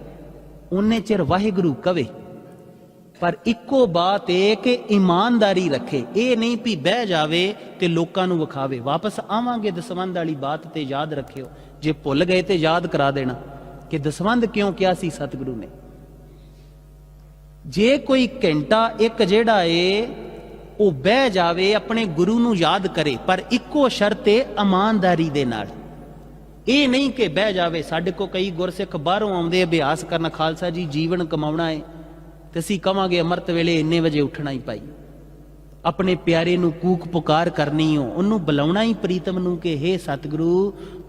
उन्ने चिर वाहिगुरू कवे। पर इक्को बात है कि ईमानदारी रखे, ये नहीं भी बह जावे ते लोकां नूं विखावे। वापस आवांगे दसवंध वाली बात ते याद रखियो, जे भुल गए तो याद करा देना कि दसवंध क्यों किया सी सतगुरु ने। जे कोई घंटा एक जेड़ा है वो बह जावे, अपने गुरु नूं याद करे, पर इक्को शर्त है ईमानदारी दे नाल। ये नहीं कि बह जावे। साडे को कई गुरसिख बाहरों आउंदे अभ्यास करना, खालसा जी जीवन कमाउणा है ते असीं कवांगे अमृत वेले इन्ने वजे उठना ही पाई। अपने प्यारे नूं कूक पुकार करनी हो, उन्नू बुलाउणा ही प्रीतम नूं कि हे सतगुरु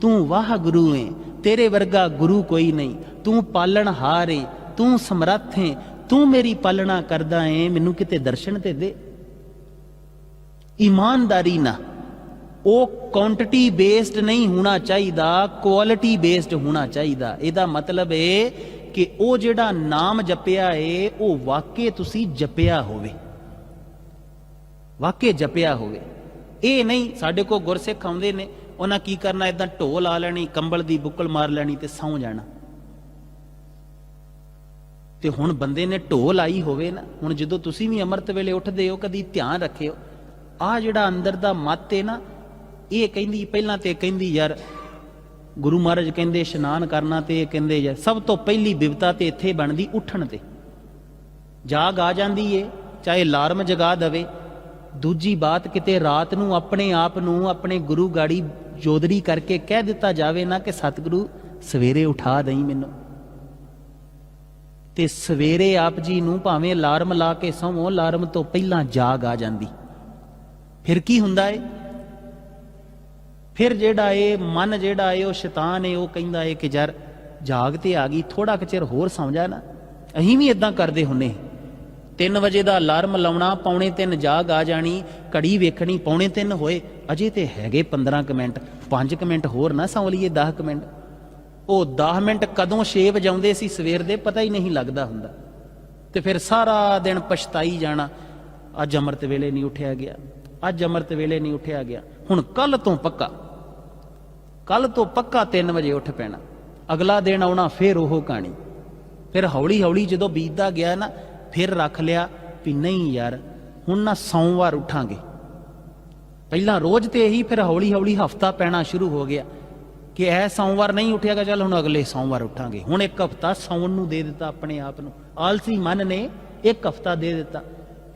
तू वाह गुरु है, तेरे वर्गा गुरु कोई नहीं, तू पालनहार है, तू समर्थ है, तू मेरी पालना करदा है, मैनू किते दर्शन ते दे। ईमानदारी ना, वो क्वांटिटी बेस्ड नहीं होना चाहिए, क्वालिटी बेस्ड होना चाहिए। इहदा मतलब है कि वो जिहड़ा नाम जपिया है वो वाकई तुसी जपिया होवे, वाकई जपिया होवे। ये नहीं साडे को गुरसिख आउंदे ने, उन्हां की करना, इदां ढोल ला लैनी, कंबल दी बुक्कल मार लैनी ते सौं जाना। ते हुण बंदे ने ढोल आई होवे ना, हुण जदों तुसी भी अमृत वेले उठदे हो कदी ध्यान रखियो, आ जिहड़ा अंदर दा मत है ना, ये कहंदी पहलां ते कहंदी यार गुरु महाराज कहंदे इशनान करना, ते कहंदे यार सब तो पहली बिपता ते इत्थे बनदी उठण ते। जाग आ जांदी है, चाहे अलार्म जगा दवे। दूजी बात, किते रात नूं अपने आप नूं अपने गुरु गाड़ी जोदरी करके कह दिता जावे ना कि सतगुरु सवेरे उठा दई मैनू, ते सवेरे आप जी नूं भावें अलार्म ला के सोवो, अलार्म तो पहलां जाग आ जांदी। फिर की हुंदा है, फिर जेड़ा है मन जेड़ा है वो शैतान है, वो कहंदा है कि यार जाग ते आ गई, थोड़ा क चिर होर सौ जा ना। अहीं भी इदां करदे हुन्ने, 3 वजे दा अलार्म लाउणा, 2:45 जाग आ जानी, घड़ी वेखणी 2:45 होए, अजे ते हैगे 15 मिनट, 5 मिनट होर ना सौ लईए, 10 मिनट। वो 10 मिनट कदों 6 वजाउंदे सी सवेर दे पता ही नहीं लगदा हुंदा, ते फिर सारा दिन पछताई जाना, अज अमृत वेले नहीं उठिया गया, अज अमृत वेले नहीं उठिया गया। हुण कल तो पक्का, कल तो पक्का 3 वजे उठ पैना, अगला दिन आउणा फिर ओह कहानी। फिर हौली हौली जदों बीतदा गया ना, फिर रख लिया भी नहीं यार हुण ना सोमवार उठांगे। पहला रोज ते यही, फिर हौली हौली हफ्ता पैना शुरू हो गया कि ऐ सोमवार नहीं उठियागा, चल हुण अगले सोमवार उठांगे। हुण 1 हफ्ता सौण नूं दे दिता अपने आप नूं, आलसी मन ने 1 हफ्ता दे दिता।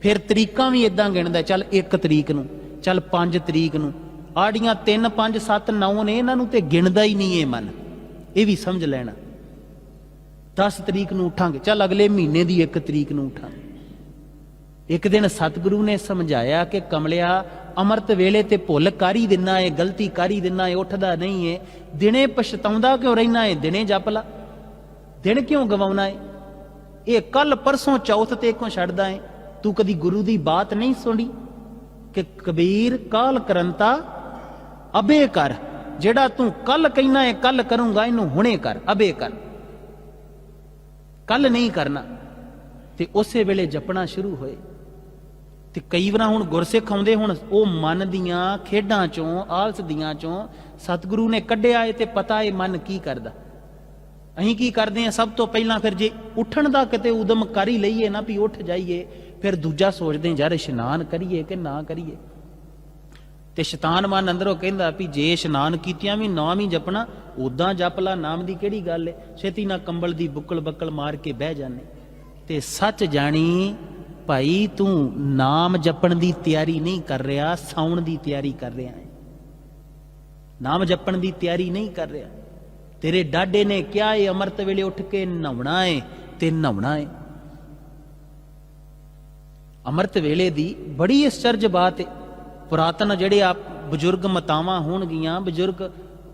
फिर तरीकां भी इदां गिणदा, चल 1 तरीक नूं, चल 5 तरीक नूं, आड़ियां 3 5 7 9 ने, इन्हां नूं ते गिणदा ही नहीं है मन। ये भी समझ लेना, 10 तरीक नूं उठांगे, चल अगले महीने की 1 तरीक नूं उठांगे। एक दिन सतगुरु ने समझाया कि कमलिया अमृत वेले ते भुल कर ही दिना है, गलती कर ही दिना है, उठदा नहीं है, दिने पछताउंदा क्यों रहना है, दिने जप ला, दिन क्यों गवाउणा है, ये कल परसों चौथ ते क्यों छड्डदा है। तू कदी गुरु की बात नहीं सुनी कि कबीर काल करंता अबे कर, जेड़ा तू कल कहना है कल करूंगा, इनू हुणे कर, अबे कर, कल नहीं करना। ते उसे वेले जपना शुरू होए। ਤੇ ਕਈ ਵਾਰ ਹੁਣ ਗੁਰਸਿੱਖ ਆਉਂਦੇ, ਹੁਣ ਉਹ ਮਨ ਦੀਆਂ ਖੇਡਾਂ ਚੋਂ, ਆਲਸ ਦੀਆਂ ਚੋਂ ਸਤਿਗੁਰੂ ਨੇ ਕੱਢਿਆ ਏ ਤੇ ਪਤਾ ਏ ਮਨ ਕੀ ਕਰਦਾ। ਅਸੀਂ ਕੀ ਕਰਦੇ ਹਾਂ, ਸਭ ਤੋਂ ਪਹਿਲਾਂ ਫਿਰ ਜੇ ਉੱਠਣ ਦਾ ਕਿਤੇ ਉਦਮ ਕਰ ਹੀ ਲਈਏ ਨਾ ਵੀ ਉੱਠ ਜਾਈਏ, ਫਿਰ ਦੂਜਾ ਸੋਚਦੇ ਯਾਰ ਇਸ਼ਨਾਨ ਕਰੀਏ ਕਿ ਨਾ ਕਰੀਏ। ਤੇ ਸ਼ੈਤਾਨ ਮਨ ਅੰਦਰੋਂ ਕਹਿੰਦਾ ਵੀ ਜੇ ਇਸ਼ਨਾਨ ਕੀਤਿਆਂ ਵੀ ਨਾਮ ਹੀ ਜਪਣਾ, ਉਦਾਂ ਜਪ ਲਾ, ਨਾਮ ਦੀ ਕਿਹੜੀ ਗੱਲ ਏ, ਛੇਤੀ ਨਾ ਕੰਬਲ ਦੀ ਬੁੱਕਲ ਬੱਕਲ ਮਾਰ ਕੇ ਬਹਿ ਜਾਂਦੇ। ਤੇ ਸੱਚ ਜਾਣੀ ਭਾਈ ਤੂੰ ਨਾਮ ਜਪਣ ਦੀ ਤਿਆਰੀ ਨਹੀਂ ਕਰ ਰਿਹਾ, ਸੌਣ ਦੀ ਤਿਆਰੀ ਕਰ ਰਿਹਾ ਹੈ। ਨਾਮ ਜਪਣ ਦੀ ਤਿਆਰੀ ਨਹੀਂ ਕਰ ਰਿਹਾ। ਤੇਰੇ ਡਾਡੇ ਨੇ ਕਿਹਾ ਏ ਅੰਮ੍ਰਿਤ ਵੇਲੇ ਉੱਠ ਕੇ ਨਹਾਉਣਾ ਏ ਤੇ ਨਹਾਉਣਾ ਏ। ਅੰਮ੍ਰਿਤ ਵੇਲੇ ਦੀ ਬੜੀ ਅਚਰਜ ਬਾਤ ਏ। ਪੁਰਾਤਨ ਜਿਹੜੇ ਆਪ ਬਜ਼ੁਰਗ ਮਾਤਾਵਾਂ ਹੋਣਗੀਆਂ, ਬਜ਼ੁਰਗ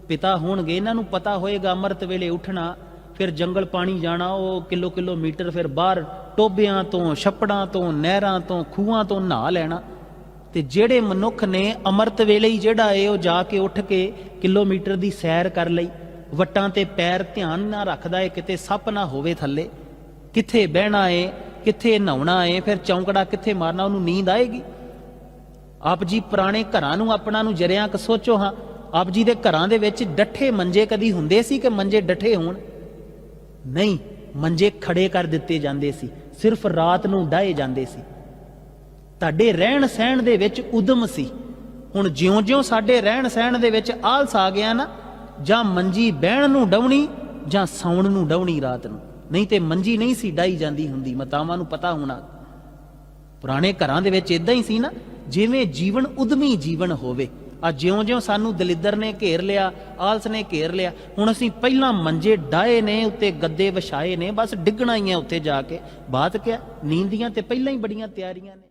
ਪਿਤਾ ਹੋਣਗੇ, ਇਹਨਾਂ ਨੂੰ ਪਤਾ ਹੋਏਗਾ ਅੰਮ੍ਰਿਤ ਵੇਲੇ ਉੱਠਣਾ, ਫਿਰ ਜੰਗਲ ਪਾਣੀ ਜਾਣਾ, ਉਹ ਕਿਲੋਮੀਟਰ ਫਿਰ ਬਾਹਰ ਟੋਬਿਆਂ ਤੋਂ, ਛੱਪੜਾਂ ਤੋਂ, ਨਹਿਰਾਂ ਤੋਂ, ਖੂਹਾਂ ਤੋਂ ਨਹਾ ਲੈਣਾ। ਤੇ ਜਿਹੜੇ ਮਨੁੱਖ ਨੇ ਅੰਮ੍ਰਿਤ ਵੇਲੇ ਹੀ ਜਿਹੜਾ ਏ ਉਹ ਜਾ ਕੇ ਉੱਠ ਕੇ ਕਿਲੋਮੀਟਰ ਦੀ ਸੈਰ ਕਰ ਲਈ, ਵੱਟਾਂ ਤੇ ਪੈਰ ਧਿਆਨ ਨਾ ਰੱਖਦਾ ਏ ਕਿਤੇ ਸੱਪ ਨਾ ਹੋਵੇ ਥੱਲੇ, ਕਿੱਥੇ ਬਹਿਣਾ ਏ, ਕਿੱਥੇ ਨਹਾਉਣਾ ਏ, ਫਿਰ ਚੌਂਕੜਾ ਕਿੱਥੇ ਮਾਰਨਾ, ਉਹਨੂੰ ਨੀਂਦ ਆਏਗੀ। ਆਪ ਜੀ ਪੁਰਾਣੇ ਘਰਾਂ ਨੂੰ ਆਪਣਾ ਨੂੰ ਜਰਿਆਂ ਕ ਸੋਚੋ ਹਾਂ, ਆਪ ਜੀ ਦੇ ਘਰਾਂ ਦੇ ਵਿੱਚ ਡੱਠੇ ਮੰਜੇ ਕਦੀ ਹੁੰਦੇ ਸੀ ਕਿ ਮੰਜੇ ਡੱਠੇ ਹੋਣ? ਨਹੀਂ, ਮੰਜੇ ਖੜੇ ਕਰ ਦਿੱਤੇ ਜਾਂਦੇ ਸੀ, ਸਿਰਫ ਰਾਤ ਨੂੰ ਡਾਏ ਜਾਂਦੇ ਸੀ। ਤੁਹਾਡੇ ਰਹਿਣ ਸਹਿਣ ਦੇ ਵਿੱਚ ਉਦਮ ਸੀ। ਹੁਣ ਜਿਉਂ-ਜਿਉਂ ਸਾਡੇ ਰਹਿਣ ਸਹਿਣ ਦੇ ਵਿੱਚ ਆਲਸ ਆ ਗਿਆ ਨਾ, ਜਾਂ ਮੰਜੀ ਬਹਿਣ ਨੂੰ ਡਾਉਣੀ ਜਾਂ ਸੌਣ ਨੂੰ ਡਾਉਣੀ ਰਾਤ ਨੂੰ, ਨਹੀਂ ਤੇ ਮੰਜੀ ਨਹੀਂ ਸੀ ਡਾਈ ਜਾਂਦੀ ਹੁੰਦੀ। ਮਾਤਾਵਾਂ ਨੂੰ ਪਤਾ ਹੋਣਾ ਪੁਰਾਣੇ ਘਰਾਂ ਦੇ ਵਿੱਚ ਇਦਾਂ ਹੀ ਸੀ ਨਾ, ਜਿਵੇਂ ਜੀਵਨ ਉਦਮੀ ਜੀਵਨ ਹੋਵੇ। ਆ ਜਿਉਂ-ਜਿਉਂ ਸਾਨੂੰ ਦਲਿੱਦਰ ਨੇ ਘੇਰ ਲਿਆ, ਆਲਸ ਨੇ ਘੇਰ ਲਿਆ, ਹੁਣ ਅਸੀਂ ਪਹਿਲਾਂ ਮੰਜੇ ਡਾਏ ਨੇ, ਉੱਤੇ ਗੱਦੇ ਵਿਛਾਏ ਨੇ, ਬਸ ਡਿੱਗਣਾ ਹੀ ਹੈ ਉੱਥੇ ਜਾ ਕੇ। ਬਾਤ ਕਿਆ, ਨੀਂਦ ਦੀਆਂ ਤੇ ਪਹਿਲਾਂ ਹੀ ਬੜੀਆਂ ਤਿਆਰੀਆਂ ਨੇ।